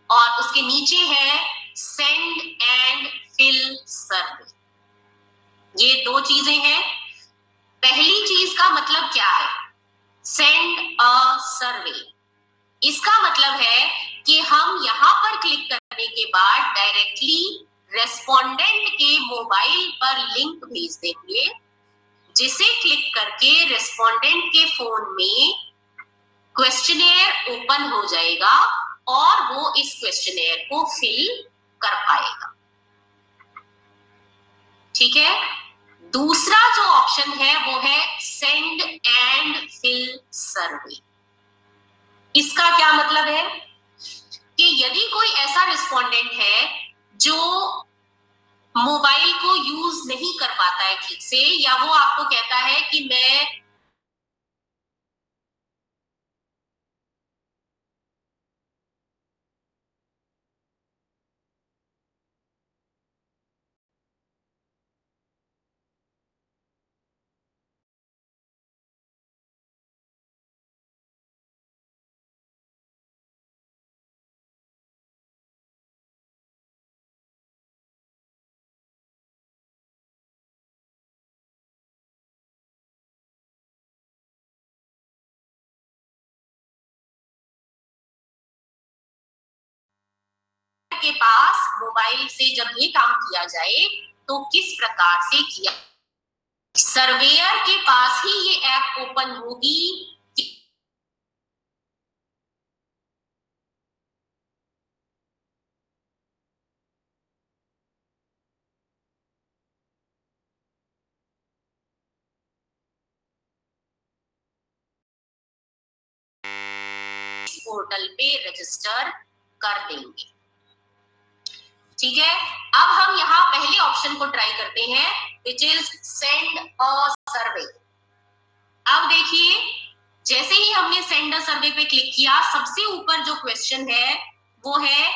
और उसके नीचे है सेंड एंड फिल सर्वे। ये दो चीजें हैं। पहली चीज का मतलब क्या है? सेंड अ सर्वे, इसका मतलब है कि हम यहां पर क्लिक करने के बाद डायरेक्टली रेस्पोंडेंट के मोबाइल पर लिंक भेज देंगे, जिसे क्लिक करके रेस्पोंडेंट के फोन में क्वेश्चनेयर ओपन हो जाएगा और वो इस क्वेश्चनेयर को फिल कर पाएगा। ठीक है। दूसरा जो ऑप्शन है वो है सेंड एंड फिल सर्वे। इसका क्या मतलब है कि यदि कोई ऐसा रिस्पोंडेंट है जो मोबाइल को यूज नहीं कर पाता है ठीक से, या वो आपको कहता है कि मैं के पास मोबाइल से जब ये काम किया जाए तो किस प्रकार से किया, सर्वेयर के पास ही ये ऐप ओपन होगी पोर्टल पे रजिस्टर कर देंगे। ठीक है। अब हम यहाँ पहले ऑप्शन को ट्राई करते हैं, विच इज सेंड अ सर्वे। अब देखिए, जैसे ही हमने सेंड अ सर्वे पे क्लिक किया, सबसे ऊपर जो क्वेश्चन है वो है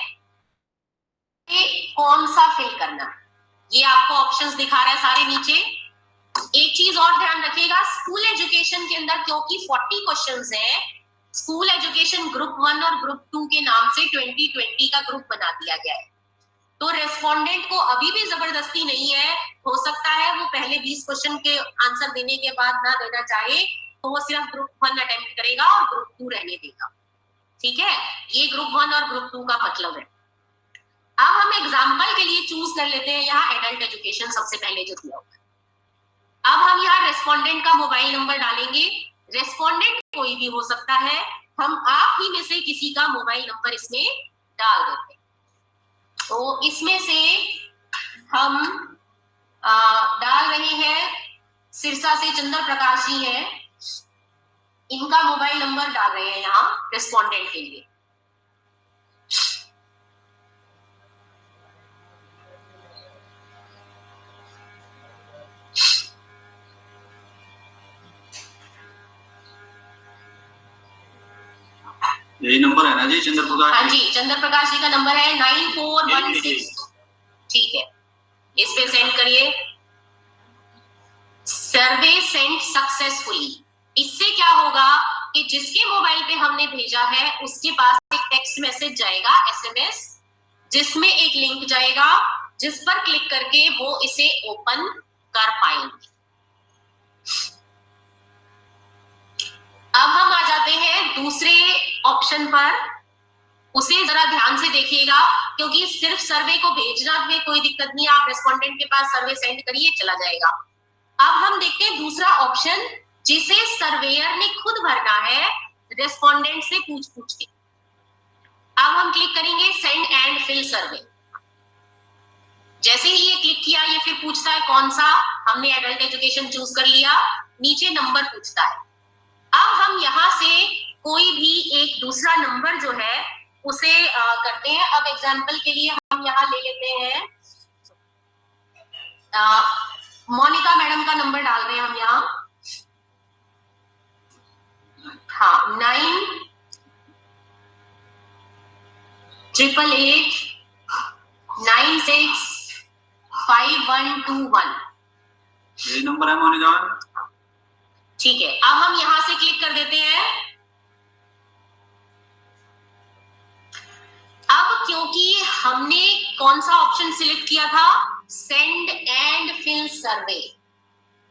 कौन सा फिल करना। ये आपको ऑप्शंस दिखा रहा है सारे नीचे। एक चीज और ध्यान रखिएगा, स्कूल एजुकेशन के अंदर क्योंकि 40 क्वेश्चंस हैं, स्कूल एजुकेशन ग्रुप 1 और ग्रुप 2 के नाम से 2020 का ग्रुप बना दिया गया है। तो रेस्पोंडेंट को अभी भी जबरदस्ती नहीं है, हो सकता है वो पहले 20 क्वेश्चन के आंसर देने के बाद ना देना चाहे, तो वो सिर्फ ग्रुप 1 अटेम्प्ट करेगा और ग्रुप 2 रहने देगा। ठीक है, ये ग्रुप 1 और ग्रुप 2 का मतलब है। अब हम एग्जाम्पल के लिए चूज कर लेते हैं यहाँ एडल्ट एजुकेशन सबसे पहले जो दिया होगा। अब हम यहाँ रेस्पोंडेंट का मोबाइल नंबर डालेंगे। रेस्पोंडेंट कोई भी हो सकता है, हम आप ही में से किसी का मोबाइल नंबर इसमें डाल देते हैं। तो इसमें से हम डाल रहे हैं, सिरसा से चंद्र प्रकाश जी हैं, इनका मोबाइल नंबर डाल रहे हैं यहाँ रेस्पोंडेंट के लिए। यही नंबर है ना जी चंद्र प्रकाश? हाँ जी, चंद्र प्रकाश जी का नंबर है 9416। ठीक है, इस पे सेंड करिए। सर्वे सेंड सक्सेसफुली। इससे क्या होगा कि जिसके मोबाइल पे हमने भेजा है उसके पास एक टेक्स्ट मैसेज जाएगा, एसएमएस, जिसमें एक लिंक जाएगा जिस पर क्लिक करके वो इसे ओपन कर पाएंगे। अब हम आ जाते हैं दूसरे ऑप्शन पर। उसे जरा ध्यान से देखिएगा, क्योंकि सिर्फ सर्वे को भेजना में कोई दिक्कत नहीं, आप रेस्पोंडेंट के पास सर्वे सेंड करिए, चला जाएगा। अब हम देखते हैं दूसरा ऑप्शन, जिसे सर्वेयर ने खुद भरना है रेस्पोंडेंट से पूछ पूछ के। अब हम क्लिक करेंगे सेंड एंड फिल सर्वे। जैसे ही ये क्लिक किया, ये फिर पूछता है कौन सा, हमने एडल्ट एजुकेशन चूज कर लिया, नीचे नंबर पूछता है। अब हम यहां से कोई भी एक दूसरा नंबर जो है उसे करते हैं। अब एग्जांपल के लिए हम यहाँ ले लेते हैं मोनिका मैडम का नंबर डाल रहे हैं हम यहाँ। हाँ, 9888965121। यही नंबर है मोनिका मैम? ठीक है, अब हम यहां से क्लिक कर देते हैं। अब क्योंकि हमने कौन सा ऑप्शन सिलेक्ट किया था, सेंड एंड फिल सर्वे,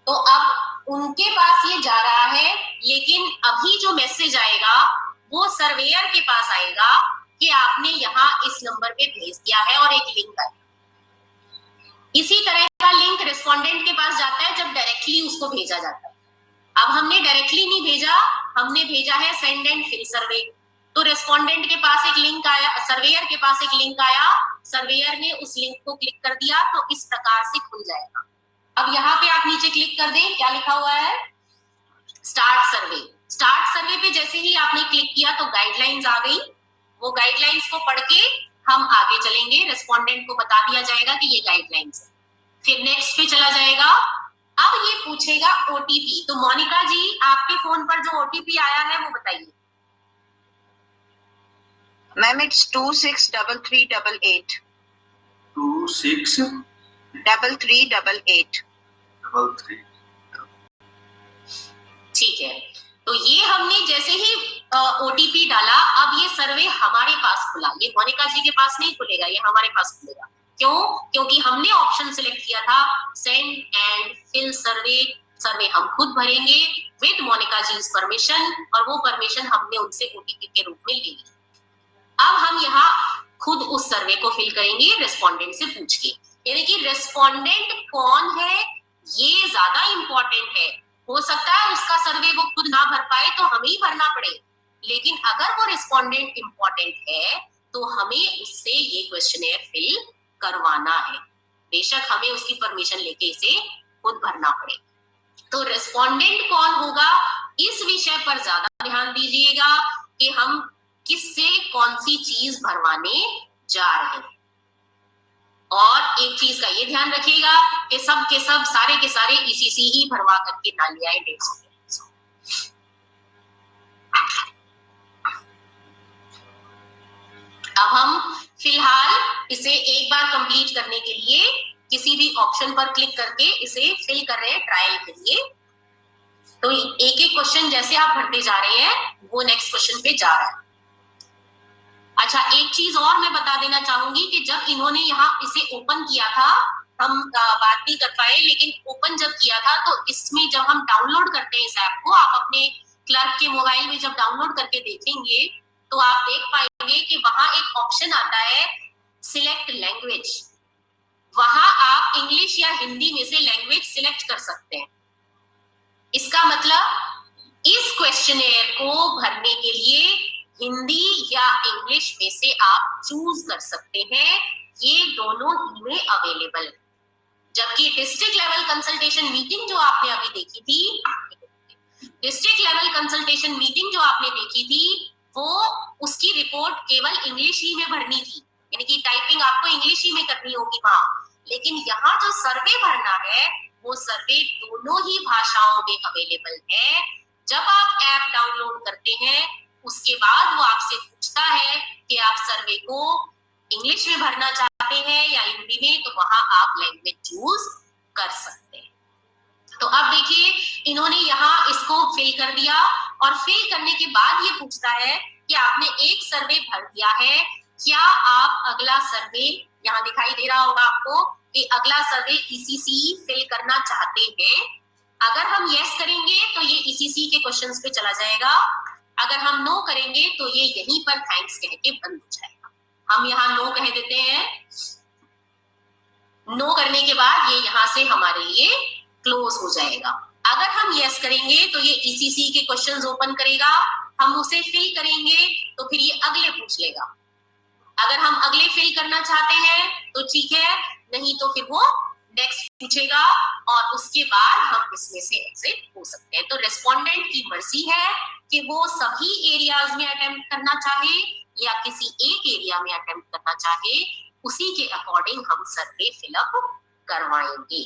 तो अब उनके पास ये जा रहा है, लेकिन अभी जो मैसेज आएगा वो सर्वेयर के पास आएगा कि आपने यहाँ इस नंबर पे भेज दिया है और एक लिंक आएगा। इसी तरह का लिंक रेस्पोंडेंट के पास जाता है जब डायरेक्टली उसको भेजा जाता है। अब हमने डायरेक्टली नहीं भेजा, हमने भेजा है सेंड एंड फिल सर्वे, तो रेस्पोंडेंट के पास एक लिंक आया, सर्वेयर के पास एक लिंक आया, सर्वेयर ने उस लिंक को क्लिक कर दिया, तो इस प्रकार से खुल जाएगा। अब यहाँ पे आप नीचे क्लिक कर दें, क्या लिखा हुआ है, स्टार्ट सर्वे। स्टार्ट सर्वे पे जैसे ही आपने क्लिक किया तो गाइडलाइंस आ गई। वो गाइडलाइंस को पढ़ के हम आगे चलेंगे, रेस्पोंडेंट को बता दिया जाएगा कि ये गाइडलाइंस है, फिर नेक्स्ट पे चला जाएगा। अब ये पूछेगा ओटीपी, तो मोनिका जी आपके फोन पर जो ओटीपी आया है वो बताइए। Ma'am it's 263388। 263388। ठीक है, तो ये हमने जैसे ही ओटीपी डाला, अब ये सर्वे हमारे पास खुला। ये मोनिका जी के पास नहीं खुलेगा, ये हमारे पास खुलेगा। क्यों? क्योंकि हमने ऑप्शन सिलेक्ट किया था सेंड एंड फिल सर्वे। सर्वे हम खुद भरेंगे विद मोनिका जी परमिशन, और वो परमिशन हमने उनसे ओटीपी के रूप में ले ली। अब हम यहाँ खुद उस सर्वे को फिल करेंगे रेस्पोंडेंट से पूछ के। यानी कि रेस्पोंडेंट कौन है ये ज्यादा इंपॉर्टेंट है। हो सकता है उसका सर्वे वो खुद ना भर पाए तो हमें ही भरना पड़े, लेकिन अगर वो रेस्पोंडेंट इंपॉर्टेंट है तो हमें उससे ये क्वेश्चनेयर फिल करवाना है, बेशक हमें उसकी परमिशन लेके इसे खुद भरना पड़े। तो रेस्पोंडेंट कौन होगा, इस विषय पर ज्यादा ध्यान दीजिएगा कि हम किससे कौन सी चीज भरवाने जा रहे हैं। और एक चीज का ये ध्यान रखिएगा कि सब के सब, सारे के सारे इसी ही भरवा करके ना ले आए डेट्स। अब हम फिलहाल इसे एक बार कंप्लीट करने के लिए किसी भी ऑप्शन पर क्लिक करके इसे फिल कर रहे हैं ट्रायल के लिए। तो एक एक क्वेश्चन जैसे आप भरते जा रहे हैं वो नेक्स्ट क्वेश्चन पे जा रहा है। अच्छा, एक चीज और मैं बता देना चाहूंगी कि जब इन्होंने यहाँ इसे ओपन किया था, हम बात नहीं कर पाए, लेकिन ओपन जब किया था तो इसमें जब हम डाउनलोड करते हैं इस ऐप को, आप अपने क्लर्क के मोबाइल में जब डाउनलोड करके देखेंगे तो आप देख पाएंगे कि वहां एक ऑप्शन आता है सिलेक्ट लैंग्वेज। वहां आप इंग्लिश या हिंदी में से लैंग्वेज सिलेक्ट कर सकते हैं। इसका मतलब इस क्वेश्चनेयर को भरने के लिए हिंदी या इंग्लिश में से आप चूज कर सकते हैं, ये दोनों ही में अवेलेबल है। जबकि डिस्ट्रिक्ट लेवल कंसल्टेशन मीटिंग जो आपने अभी देखी थी, डिस्ट्रिक्ट लेवल कंसल्टेशन मीटिंग जो आपने देखी थी, वो उसकी रिपोर्ट केवल इंग्लिश ही में भरनी थी, यानी कि टाइपिंग आपको इंग्लिश ही में करनी होगी वहां। लेकिन यहाँ जो सर्वे भरना है वो सर्वे दोनों ही भाषाओं में अवेलेबल है। जब आप ऐप डाउनलोड करते हैं उसके बाद वो आपसे पूछता है कि आप सर्वे को इंग्लिश में भरना चाहते हैं या हिंदी में, तो वहां आप लैंग्वेज चूज कर सकते हैं। तो अब देखिए इन्होंने यहाँ इसको फिल कर दिया और फिल करने के बाद ये पूछता है कि आपने एक सर्वे भर दिया है, क्या आप अगला सर्वे, यहाँ दिखाई दे रहा होगा आपको कि अगला सर्वे ईसीसी फिल करना चाहते हैं। अगर हम यस करेंगे तो ये ईसीसी के क्वेश्चंस पे चला जाएगा, अगर हम नो करेंगे तो ये यहीं पर थैंक्स कह के बंद हो जाएगा। हम यहाँ नो कह देते हैं, नो करने के बाद ये यहाँ से हमारे लिए क्लोज हो जाएगा। अगर हम यस करेंगे तो ये ईसीसी के क्वेश्चंस ओपन करेगा, हम उसे फिल करेंगे तो फिर ये अगले पूछ लेगा। अगर हम अगले फिल करना चाहते हैं तो ठीक है, नहीं तो फिर वो नेक्स्ट पूछेगा और उसके बाद हम इसमें से एग्जिट हो सकते हैं। तो रेस्पोंडेंट की मर्जी है कि वो सभी एरियाज में अटेम्प्ट करना चाहे या किसी एक एरिया में अटेम्प्ट करना चाहे, उसी के अकॉर्डिंग हम सर्वे फिलअप करवाएंगे।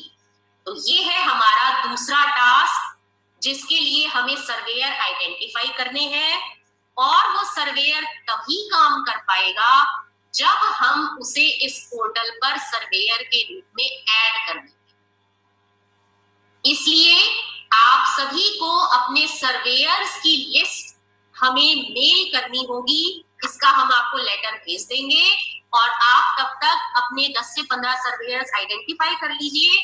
तो ये है हमारा दूसरा टास्क, जिसके लिए हमें सर्वेयर आइडेंटिफाई करने हैं और वो सर्वेयर तभी काम कर पाएगा जब हम उसे इस पोर्टल पर सर्वेयर के रूप में ऐड कर देंगे। इसलिए आप सभी को अपने सर्वेयर्स की लिस्ट हमें मेल करनी होगी, इसका हम आपको लेटर भेज देंगे और आप तब तक अपने 10 से 15 सर्वेयर्स आइडेंटिफाई कर लीजिए।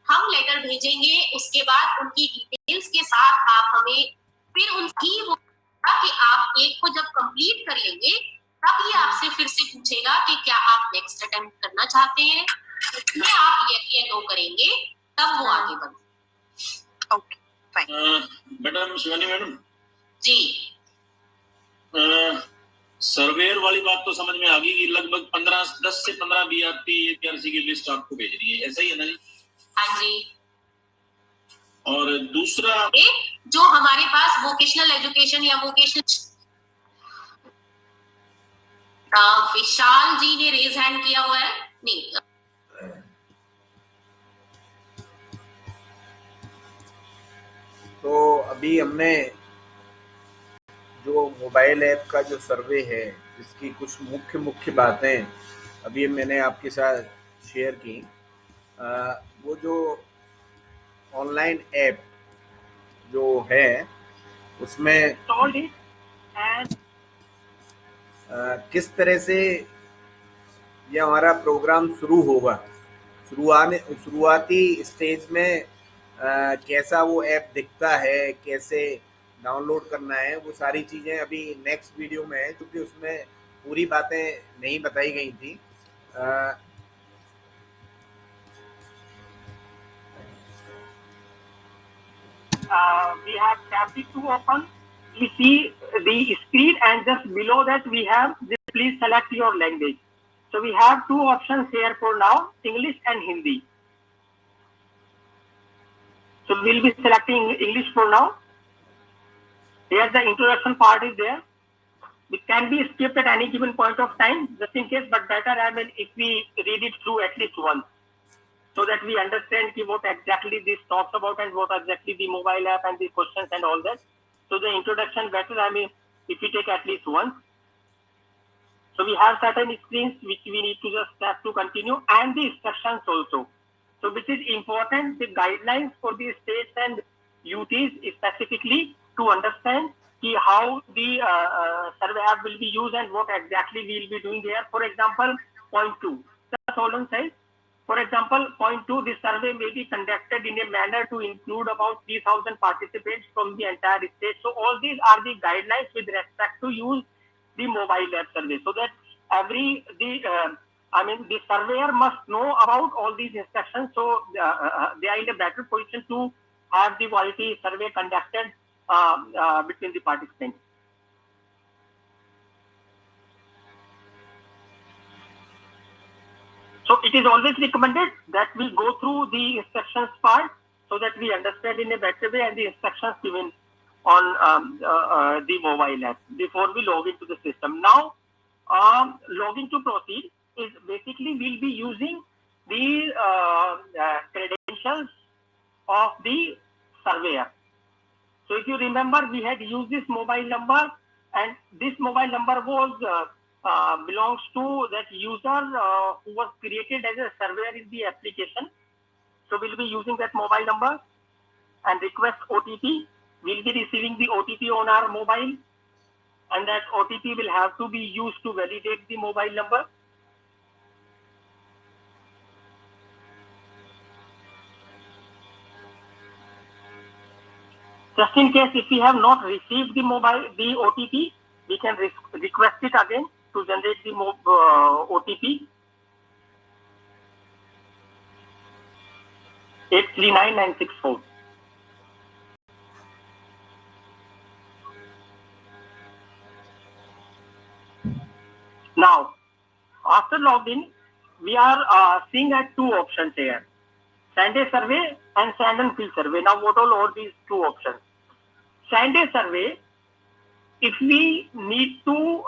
हम लेटर भेजेंगे, उसके बाद उनकी डिटेल्स के साथ आप हमें फिर उनकी कि आप एक को जब कंप्लीट कर लेंगे तब ये आपसे फिर से पूछेगा कि क्या आप नेक्स्ट अटेम्प्ट करना चाहते हैं। इसमें आप यस या नो करेंगे तब वो आगे बढ़ेगा। Okay fine. Madam Shivani madam ji, surveyor वाली बात तो समझ में आ गई कि लगभग 10 से 15 बीआरटी की लिस्ट आपको भेजनी है, ऐसा ही है ना जी? हाँ जी। और दूसरा जो हमारे पास वोकेशनल एजुकेशन या वोकेशनल, विशाल जी ने रेज हैंड किया हुआ है। नहीं, तो अभी हमने जो मोबाइल ऐप का जो सर्वे है, इसकी कुछ मुख्य बातें अभी मैंने आपके साथ शेयर की। वो जो ऑनलाइन ऐप जो है उसमें किस तरह से ये हमारा प्रोग्राम शुरू होगा, शुरुआती स्टेज में कैसा वो ऐप दिखता है, कैसे डाउनलोड करना है, वो सारी चीज़ें अभी नेक्स्ट वीडियो में है, क्योंकि उसमें पूरी बातें नहीं बताई गई थी। We have tab 2 open. We see the screen and just below that we have this, please select your language. So we have two options here for now, English and Hindi. So we'll be selecting English for now. Here the introduction part is there. It can be skipped at any given point of time, just in case, but better if we read it through at least once, so that we understand what exactly this talks about and what exactly the mobile app and the questions and all that. So the introduction better, if we take at least once. So we have certain screens which we need to just tap to continue, and the instructions also. So which is important, the guidelines for the states and UTs specifically to understand how the survey app will be used and what exactly we will be doing there. For example, point 2, the Solon says, for example, point 2, this survey may be conducted in a manner to include about 3,000 participants from the entire state. So all these are the guidelines with respect to use the mobile app survey, so that the surveyor must know about all these instructions, so they are in a better position to have the quality survey conducted between the participants. So it is always recommended that we go through the instructions part so that we understand in a better way and the instructions given on the mobile app before we log into the system. Now, login to proceed is basically we'll be using the credentials of the surveyor. So if you remember, we had used this mobile number and this mobile number was belongs to that user who was created as a surveyor in the application. So we'll be using that mobile number and request OTP. We'll be receiving the OTP on our mobile, and that OTP will have to be used to validate the mobile number. Just in case if we have not received the OTP, we can request it again to generate the OTP. 839964. Now, after login, we are seeing at two options here: send a survey and send and fill survey. Now, what all are these two options? Send a survey. If we need to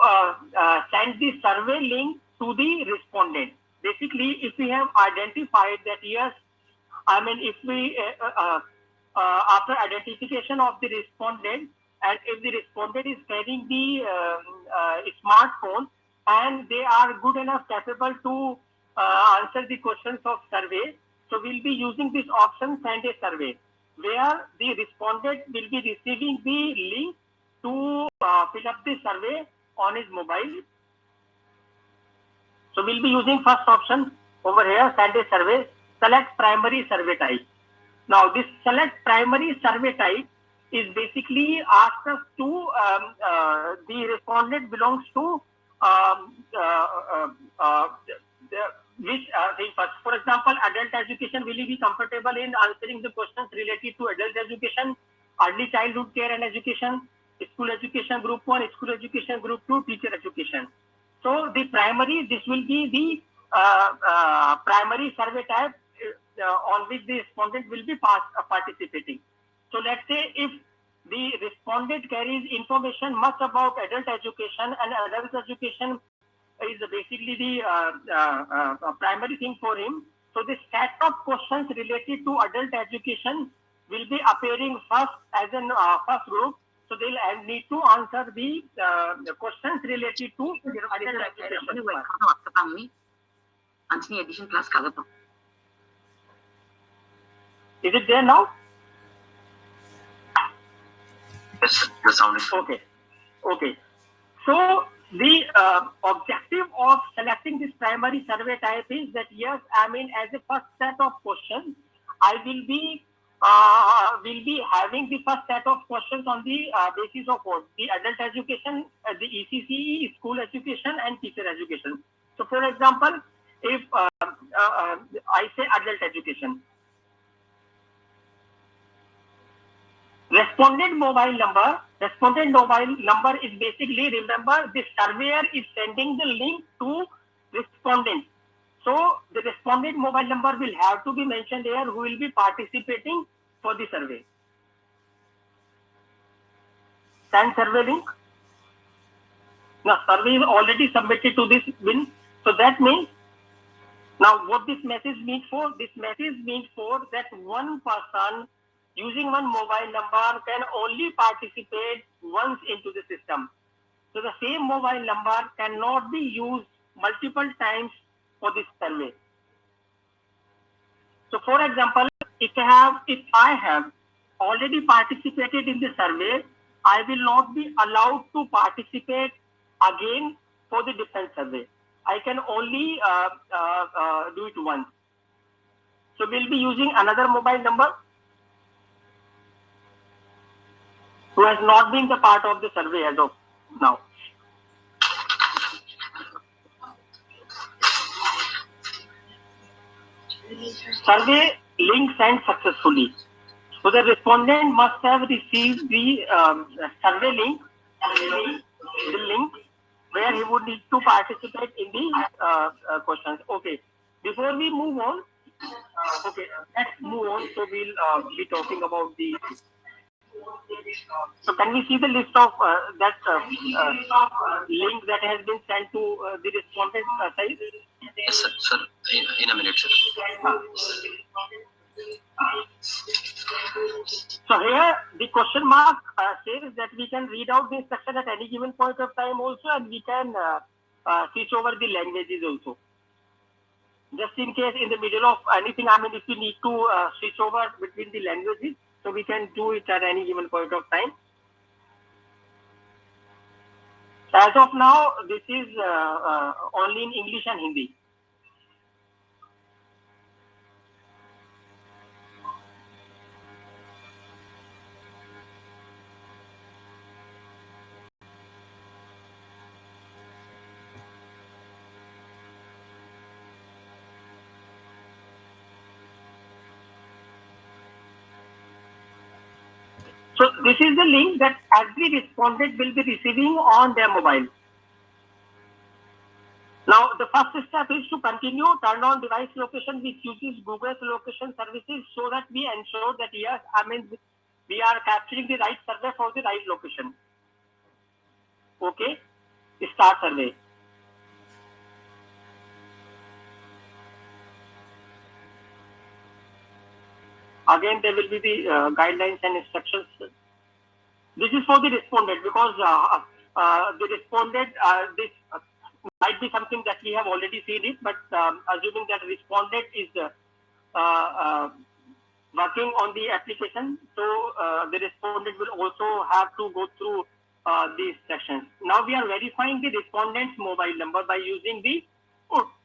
send the survey link to the respondent, basically, if we have identified that yes, I mean, if we after identification of the respondent, and if the respondent is carrying the smartphone and they are good enough capable to answer the questions of survey, so we'll be using this option, send a survey, where the respondent will be receiving the link to fill up the survey on his mobile. So we'll be using first option over here, send a survey, select primary survey type. Now this select primary survey type is basically asked us to, the respondent belongs to which thing first. For example, adult education, will you be comfortable in answering the questions related to adult education, early childhood care and education, school education group 1, school education group 2, teacher education. So the primary, this will be the primary survey type on which the respondent will be participating. So let's say if the respondent carries information much about adult education, and adult education is basically the primary thing for him. So the set of questions related to adult education will be appearing first as in first group. So they'll need to answer the questions related to adult education. Addition class cover. Is it there now? Yes, the sound is okay. Okay. So the objective of selecting this primary survey type is that yes, I mean, as a first set of questions, I will be having the first set of questions on the basis of what? The adult education, the ECCE, school education, and teacher education. So, for example, if I say adult education, respondent mobile number is basically, remember, the surveyor is sending the link to respondent. So the respondent mobile number will have to be mentioned here, who will be participating for the survey. Send survey link. Now survey is already submitted to this bin. So that means, now what this message means for? This message means for that one person using one mobile number can only participate once into the system. So the same mobile number cannot be used multiple times for this survey. So for example, if I have already participated in the survey, I will not be allowed to participate again for the different survey. I can only do it once. So we'll be using another mobile number who has not been the part of the survey as of now. Survey link sent successfully. So the respondent must have received the survey link, where he would need to participate in the questions. Okay. Before we move on, let's move on. So we'll be talking about the. So can we see the list of that link that has been sent to the respondent side? Yes, sir. In a minute, sir. So here the question mark says that we can read out the instruction at any given point of time also, and we can switch over the languages also. Just in case in the middle of anything, I mean, if we need to switch over between the languages, so we can do it at any given point of time. As of now, this is only in English and Hindi. So this is the link that every respondent will be receiving on their mobile. Now, the first step is to continue, turn on device location, which uses Google's location services, so that we ensure that, yes, I mean, we are capturing the right survey for the right location. Okay, start survey. Again, there will be the guidelines and instructions. This is for the respondent, because the respondent, this might be something that we have already seen it, but assuming that respondent is working on the application, so the respondent will also have to go through these sections. Now we are verifying the respondent's mobile number by using the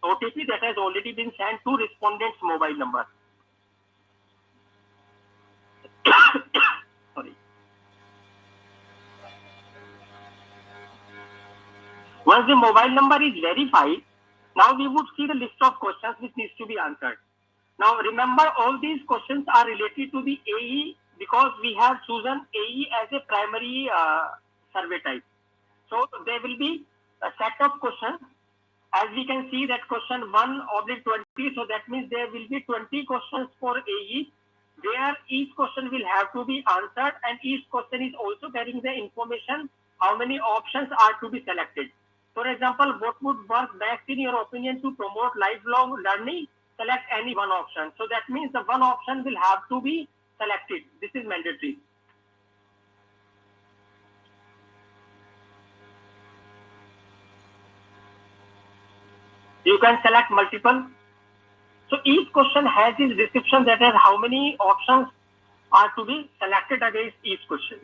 OTP that has already been sent to respondent's mobile number. Sorry. Once the mobile number is verified, now we would see the list of questions which needs to be answered. Now remember, all these questions are related to the AE because we have chosen AE as a primary survey type. So there will be a set of questions. As we can see that question 1/20, so that means there will be 20 questions for AE, where each question will have to be answered, and each question is also carrying the information how many options are to be selected. For example, what would work best in your opinion to promote lifelong learning? Select any one option. So that means the one option will have to be selected. This is mandatory. You can select multiple. So each question has its description, that is how many options are to be selected against each question.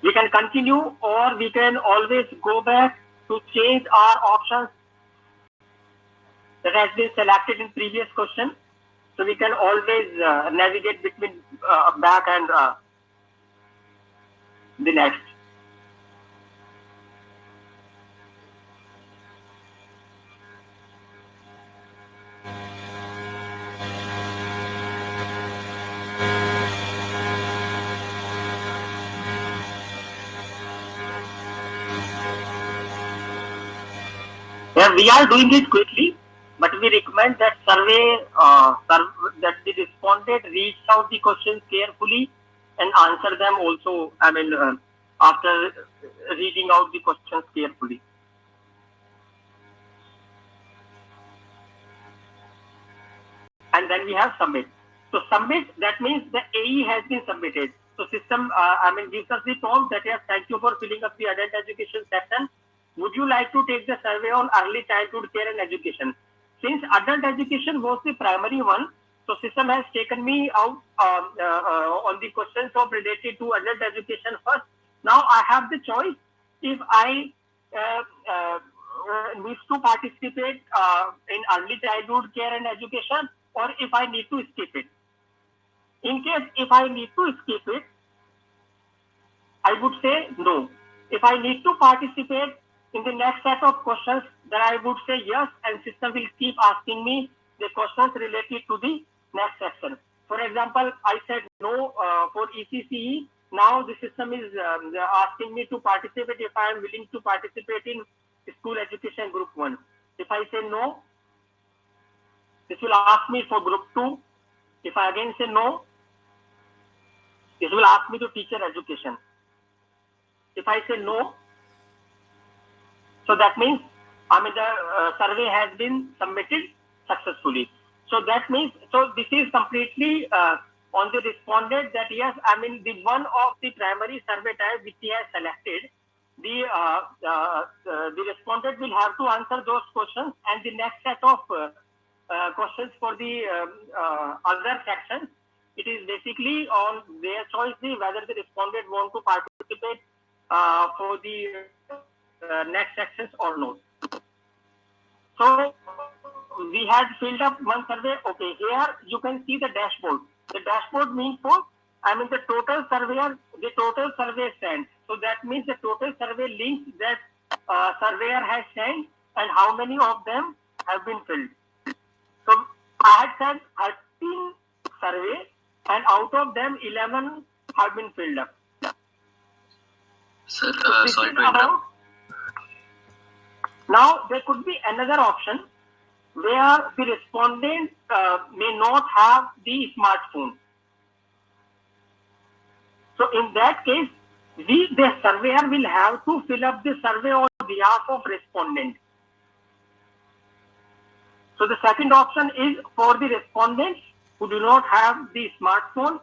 We can continue, or we can always go back to change our options that has been selected in previous question. So we can always navigate between back and the next. Yeah, we are doing it quickly, but we recommend that that the respondent reads out the questions carefully and answer them also, I mean, after reading out the questions carefully. And then we have submit. So submit, that means the AE has been submitted. So system, gives us the prompt that, yes, thank you for filling up the adult education section. Would you like to take the survey on early childhood care and education? Since adult education was the primary one, so system has taken me out on the questions of related to adult education first. Now I have the choice if I need to participate in early childhood care and education, or if I need to skip it. In case if I need to skip it, I would say no. If I need to participate in the next set of questions, then I would say yes, and system will keep asking me the questions related to the next section. For example, I said no for ECCE. Now the system is asking me to participate if I am willing to participate in school education group 1. If I say no, this will ask me for group 2. If I again say no, this will ask me to teacher education. If I say no, so that means the survey has been submitted successfully. So that means, so this is completely on the respondent that yes, I mean the one of the primary survey type which he has selected, the respondent will have to answer those questions, and the next set of questions for the other sections, it is basically on their choice whether the respondent want to participate for the next sections or not. So we had filled up one survey. Okay, here you can see the dashboard. The dashboard means for, I mean the total survey sent. So that means the total survey links that surveyor has sent and how many of them have been filled. So I had sent 13 surveys and out of them 11 have been filled up. Sir, So sorry to interrupt. Now there could be another option where the respondent may not have the smartphone. So in that case, the surveyor will have to fill up the survey on behalf of respondent. So the second option is for the respondents who do not have the smartphone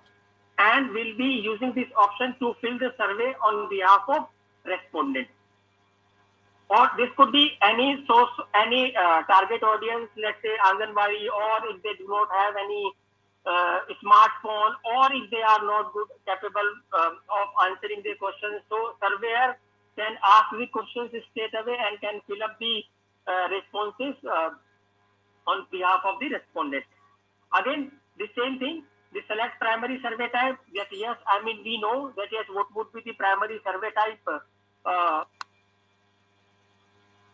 and will be using this option to fill the survey on behalf of respondent. Or this could be any source, any target audience, let's say Anganwadi, or if they do not have any smartphone, or if they are not good capable of answering the questions. So surveyor can ask the questions straight away and can fill up the responses on behalf of the respondent. Again, the same thing, the select primary survey type, that yes, I mean we know that yes, what would be the primary survey type,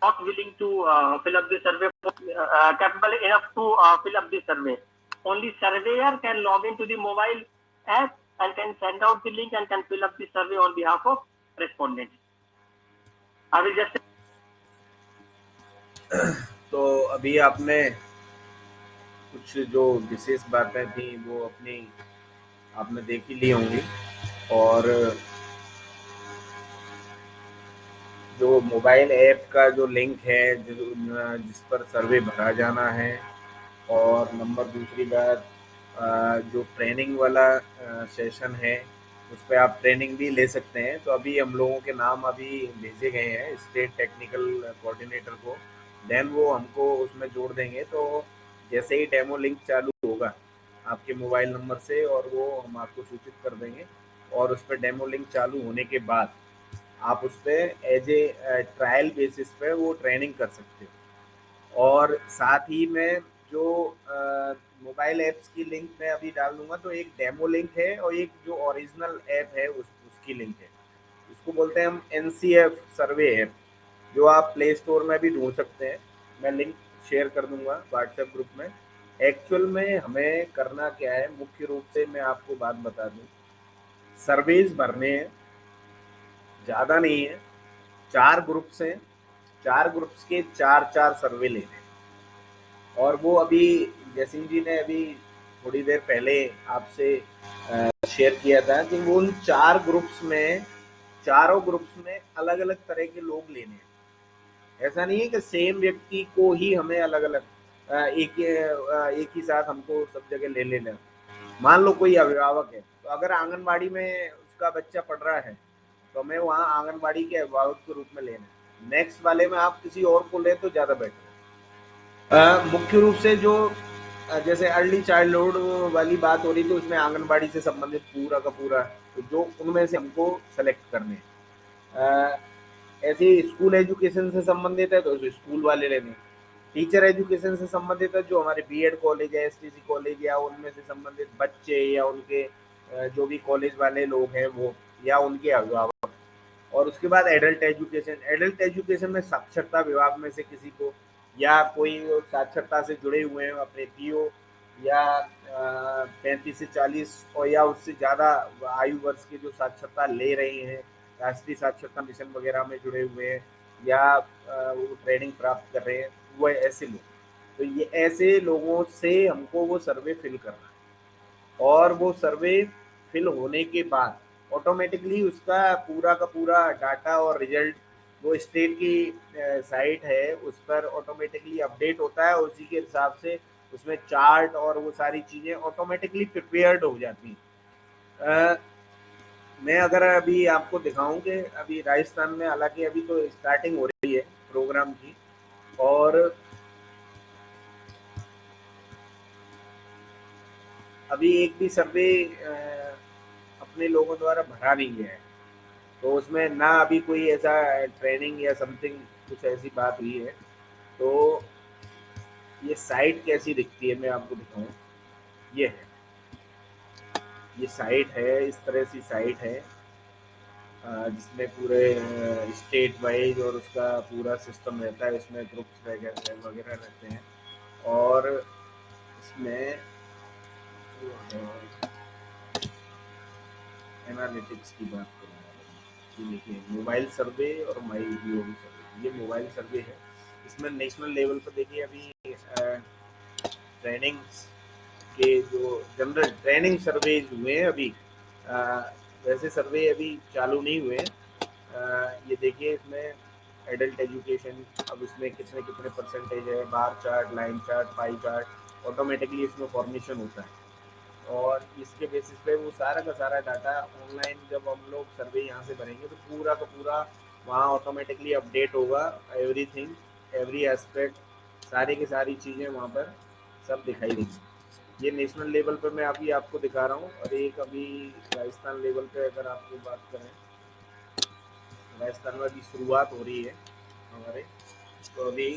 not willing to fill up the survey, capable enough to fill up the survey. Only surveyor can log into the mobile app and can send out the link and can fill up the survey on behalf of respondents. I will just. तो अभी आपने कुछ जो विशेष बातें थी वो अपनी आपने देख ही ली होंगी, और जो मोबाइल ऐप का जो लिंक है जिस पर सर्वे भरा जाना है, और नंबर दूसरी बात जो ट्रेनिंग वाला सेशन है उस पर आप ट्रेनिंग भी ले सकते हैं। तो अभी हम लोगों के नाम अभी भेजे गए हैं स्टेट टेक्निकल कोऑर्डिनेटर को, देन वो हमको उसमें जोड़ देंगे। तो जैसे ही डेमो लिंक चालू होगा आपके मोबाइल नंबर से, और वो हम आपको सूचित कर देंगे, और उस पर डेमो लिंक चालू होने के बाद आप उस पर एज ए ट्रायल बेसिस पे वो ट्रेनिंग कर सकते हो। और साथ ही में जो मोबाइल ऐप्स की लिंक मैं अभी डाल दूंगा, तो एक डेमो लिंक है और एक जो ओरिजिनल ऐप है उसकी लिंक है। उसको बोलते हैं हम NCF सर्वे ऐप, जो आप प्ले स्टोर में भी ढूंढ सकते हैं। मैं लिंक शेयर कर दूंगा व्हाट्सएप ग्रुप में। एक्चुअल में हमें करना क्या है, मुख्य रूप से मैं आपको बात बता दूं, सर्वेज भरने हैं, ज़्यादा नहीं है, 4 ग्रुप्स हैं, 4 ग्रुप्स के 4 सर्वे लेने हैं। और वो अभी जयसिंह जी ने अभी थोड़ी देर पहले आपसे शेयर किया था कि वो उन 4 ग्रुप्स में, चारों ग्रुप्स में अलग अलग तरह के लोग लेने हैं। ऐसा नहीं है कि सेम व्यक्ति को ही हमें अलग अलग एक ही साथ हमको सब जगह ले लेना। मान लो कोई अभिभावक है, तो अगर आंगनबाड़ी में उसका बच्चा पढ़ रहा है तो हमें वहाँ आंगनबाड़ी के अभिभावक के रूप में लेना है। नेक्स्ट वाले में आप किसी और को ले तो ज़्यादा बेटर है। मुख्य रूप से जो जैसे अर्ली चाइल्डहुड वाली बात हो रही थी, उसमें आंगनबाड़ी से संबंधित पूरा का पूरा, तो जो उनमें से हमको सेलेक्ट करने हैं। ऐसे स्कूल एजुकेशन से संबंधित है तो स्कूल वाले लेने, टीचर एजुकेशन से संबंधित है जो हमारे BEd कॉलेज है, STC कॉलेज या उनमें से संबंधित बच्चे या उनके जो भी कॉलेज वाले लोग हैं वो, या उनके अभिभावक। और उसके बाद एडल्ट एजुकेशन में साक्षरता विभाग में से किसी को, या कोई साक्षरता से जुड़े हुए हैं अपने PO, या 35 से 40 और या उससे ज़्यादा आयु वर्ष के जो साक्षरता ले रहे हैं, राष्ट्रीय साक्षरता मिशन वगैरह में जुड़े हुए हैं, या वो ट्रेनिंग प्राप्त कर रहे हैं, वो ऐसे लोग। तो ये ऐसे लोगों से हमको वो सर्वे फिल करना है, और वो सर्वे फिल होने के बाद ऑटोमेटिकली उसका पूरा का पूरा डाटा और रिजल्ट वो स्टेट की साइट है, उस पर ऑटोमेटिकली अपडेट होता है, उसी के हिसाब से उसमें चार्ट और वो सारी चीज़ें ऑटोमेटिकली प्रिपेयर्ड हो जाती हैं। मैं अगर अभी आपको दिखाऊं कि अभी राजस्थान में, हालांकि अभी तो स्टार्टिंग हो रही है प्रोग्राम की, और अभी एक भी सर्वे अपने लोगों द्वारा भरा नहीं गया है, तो उसमें ना अभी कोई ऐसा ट्रेनिंग या समथिंग कुछ ऐसी बात हुई है। तो ये साइट कैसी दिखती है मैं आपको दिखाऊं। ये है, ये साइट है, इस तरह सी साइट है, जिसमें पूरे स्टेट वाइज और उसका पूरा सिस्टम रहता है, इसमें ग्रुप्स वगैरह वगैरह रहते हैं, और इसमें एनालिटिक्स की बात करूँगा। ये देखिए मोबाइल सर्वे और माई जीओवी सर्वे, ये मोबाइल सर्वे है। इसमें नेशनल लेवल पर देखिए अभी ट्रेनिंग्स के जो जनरल ट्रेनिंग सर्वेज हुए हैं अभी, वैसे सर्वे अभी चालू नहीं हुए हैं। ये देखिए इसमें एडल्ट एजुकेशन, अब इसमें कितने कितने परसेंटेज है, bar chart, line chart, pie chart, automatically इसमें फॉर्मेशन होता है, और इसके बेसिस पे वो सारा का सारा डाटा ऑनलाइन जब हम लोग सर्वे यहाँ से भरेंगे तो पूरा का पूरा वहाँ ऑटोमेटिकली अपडेट होगा। एवरीथिंग, एवरी एस्पेक्ट, सारी की सारी चीज़ें वहाँ पर सब दिखाई देंगी। ये नेशनल लेवल पर मैं अभी आपको दिखा रहा हूँ, और एक अभी राजस्थान लेवल पे अगर आपको बात करें, राजस्थान में अभी शुरुआत हो रही है हमारे, तो अभी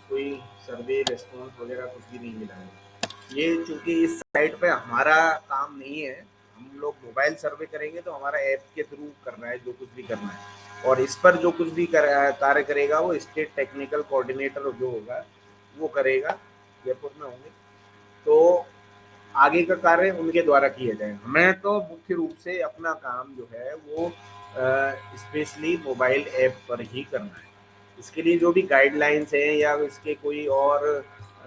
कोई सर्वे रिस्पॉन्स वगैरह कुछ भी नहीं मिला है। ये चूँकि इस साइट पे हमारा काम नहीं है, हम लोग मोबाइल सर्वे करेंगे तो हमारा ऐप के थ्रू करना है जो कुछ भी करना है, और इस पर जो कुछ भी कार्य करेगा वो स्टेट टेक्निकल कोऑर्डिनेटर जो होगा वो करेगा, जयपुर में होंगे, तो आगे का कार्य उनके द्वारा किया जाएगा। हमें तो मुख्य रूप से अपना काम जो है वो स्पेशली मोबाइल ऐप पर ही करना है। इसके लिए जो भी गाइडलाइंस हैं या इसके कोई और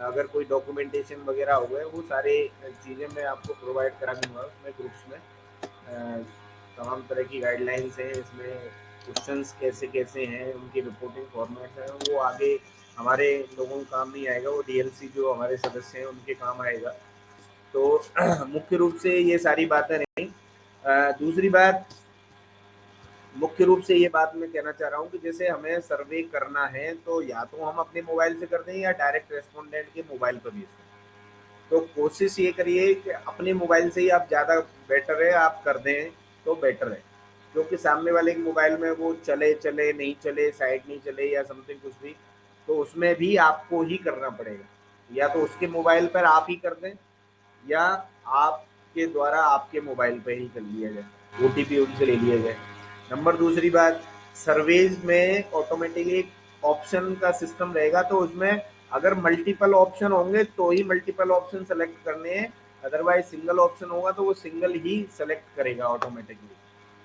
अगर कोई डॉक्यूमेंटेशन वगैरह हो गए, वो सारे चीज़ें मैं आपको प्रोवाइड करा दूँगा उसमें ग्रुप्स में। तमाम तरह की गाइडलाइंस हैं इसमें, क्वेश्चंस कैसे कैसे हैं, उनकी रिपोर्टिंग फॉर्मेट है, वो आगे हमारे लोगों को काम नहीं आएगा, वो डीएलसी जो हमारे सदस्य हैं उनके काम आएगा। तो मुख्य रूप से ये सारी बातें रहीं। दूसरी बात, मुख्य रूप से ये बात मैं कहना चाह रहा हूँ कि जैसे हमें सर्वे करना है तो या तो हम अपने मोबाइल से कर दें या डायरेक्ट रेस्पोंडेंट के मोबाइल पर भेज दें। तो कोशिश ये करिए कि अपने मोबाइल से ही आप ज़्यादा बेटर है आप कर दें तो बेटर है, क्योंकि सामने वाले के मोबाइल में वो चले चले नहीं चले, साइट नहीं चले या समथिंग कुछ भी, तो उसमें भी आपको ही करना पड़ेगा। या तो उसके मोबाइल पर आप ही कर दें या आपके द्वारा आपके मोबाइल पर ही कर लिया जाए, OTP उनसे ले लिया जाए। नंबर दूसरी बात, सर्वेज में ऑटोमेटिकली एक ऑप्शन का सिस्टम रहेगा, तो उसमें अगर मल्टीपल ऑप्शन होंगे तो ही मल्टीपल ऑप्शन सेलेक्ट करने हैं, अदरवाइज सिंगल ऑप्शन होगा तो वो सिंगल ही सेलेक्ट करेगा ऑटोमेटिकली।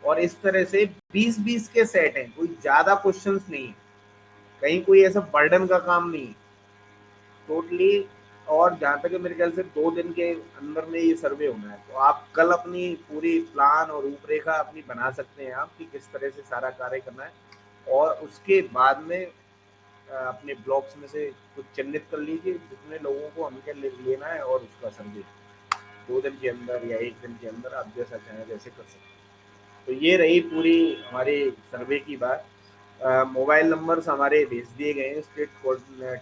और इस तरह से 20-20 के सेट हैं, कोई ज़्यादा क्वेश्चंस नहीं है, कहीं कोई ऐसा बर्डन का काम नहीं है टोटली। और जहाँ तक मेरे ख्याल से 2 दिन के अंदर में ये सर्वे होना है, तो आप कल अपनी पूरी प्लान और रूपरेखा अपनी बना सकते हैं आप कि किस तरह से सारा कार्य करना है, और उसके बाद में अपने ब्लॉक्स में से कुछ चिन्हित कर लीजिए जितने लोगों को हमके लेना है, और उसका सर्वे 2 दिन के अंदर या 1 दिन के अंदर आप जैसा चाहें वैसे कर सकते हैं। तो ये रही पूरी हमारी सर्वे की बात। मोबाइल नंबर्स हमारे भेज दिए गए हैं स्टेट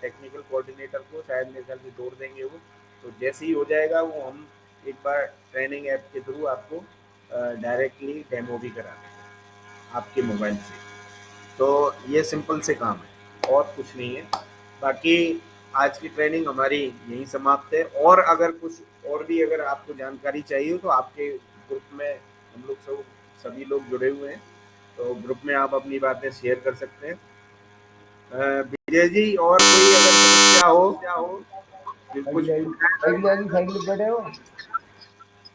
टेक्निकल कोऑर्डिनेटर को, शायद मेरे ख्याल से जोड़ देंगे वो, तो जैसे ही हो जाएगा वो हम एक बार ट्रेनिंग ऐप के थ्रू आपको डायरेक्टली डेमो भी करा देंगे आपके मोबाइल से। तो ये सिंपल से काम है और कुछ नहीं है। बाकी आज की ट्रेनिंग हमारी यहीं समाप्त है, और अगर कुछ और भी अगर आपको जानकारी चाहिए हो तो आपके ग्रुप में हम लोग सभी लोग जुड़े हुए हैं, तो ग्रुप में आप अपनी बातें शेयर कर सकते हैं। विजय जी, और कोई अगर समस्या हो कुछ।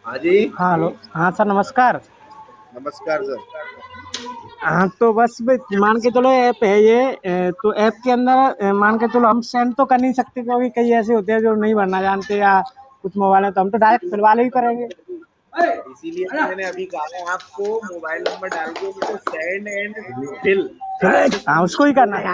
हाँ जी, हाँ हेलो, हाँ सर नमस्कार। नमस्कार सर। हाँ तो बस मान के चलो ऐप है ये, तो ऐप के अंदर मान के चलो हम सेंड तो कर नहीं सकते, क्योंकि कई ऐसे होते हैं जो नहीं भरना जानते या कुछ मोबाइल है, तो हम तो डायरेक्ट फिलवाले ही करेंगे। इसीलिए मैंने अभी कहा है आपको मोबाइल नंबर डाल के उसको सेंड एंड फिल हाँ उसको ही करना है।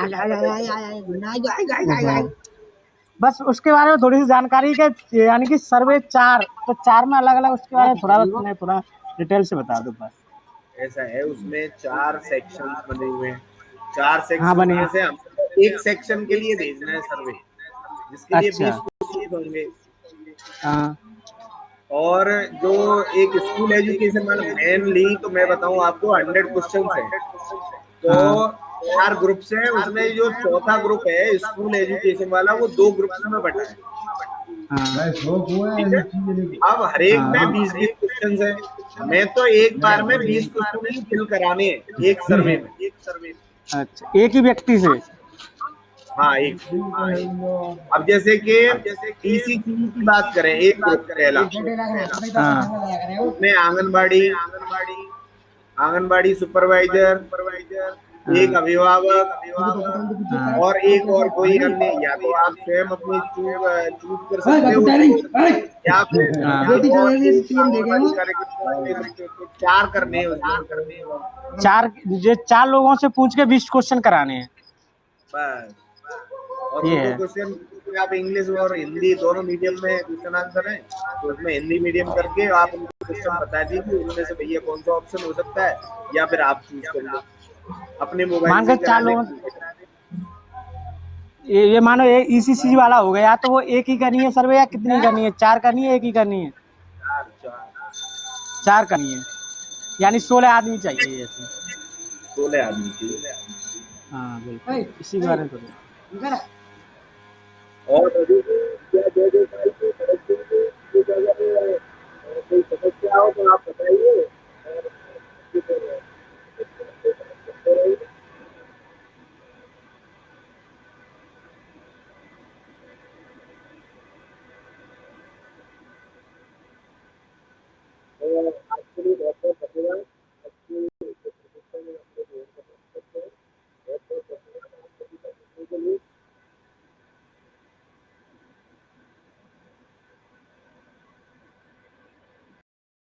बस उसके बारे में थोड़ी सी जानकारी के, यानी कि सर्वे 4, तो 4 में अलग अलग उसके बारे में थोड़ा डिटेल से बता दो बस। ऐसा है, उसमें 4 सेक्शंस बने हुए हैं। 4 हाँ सेक्शन बने में से हम एक सेक्शन के लिए भेजना है सर्वे, जिसके लिए 20 क्वेश्चन होंगे। हाँ और जो एक स्कूल एजुकेशन वाला मेनली, तो मैं बताऊं आपको 100 क्वेश्चन है। तो 4 ग्रुप्स हैं, उसमें जो चौथा ग्रुप है स्कूल एजुकेशन वाला, वो 2 ग्रुप्स में बटा है। ठीक है, अब हर एक में 20-20 क्वेश्चन है। हमें तो एक बार में 20 क्वेश्चन ही फिल कराने हैं एक सर्वे में। अच्छा, एक ही व्यक्ति से? हाँ एक। अब जैसे कि ईसीसी की बात करें, एक ग्रुप पहला, उसमें आंगनबाड़ी सुपरवाइजर, एक अभिभावक और एक और कोई अन्य, या तो आप स्वयं अपनी चूज कर सकते हो उसको, या फिर और एक आंगनबाड़ी कार्यकर्ता ले सकते हो। तो 4 करने हैं उसमें। 4 लोगों से पूछ के 20 क्वेश्चन कराने हैं बस। और ये वो 2 है। क्वेश्चन आप इंग्लिश और हिंदी दोनों मीडियम में क्वेश्चन आंसर है, तो उसमें हिंदी मीडियम करके आप उनको क्वेश्चन बता दीजिए, उनमें से भैया कौन सा ऑप्शन हो सकता है, या फिर आप चूज कर लो अपने मोबाइल मान से के ही 4 कराने। लोगों, ये मानो ईसीसी वाला हो गया, तो वो एक ही करनी है सर्वे या कितनी करनी है? 4 करनी है, एक ही करनी है? 4 करनी है, यानी 16 आदमी चाहिए ऐसे। 16 आदमी चाहिए। हाँ बिल्कुल, इसी के बारे में थोड़ा। और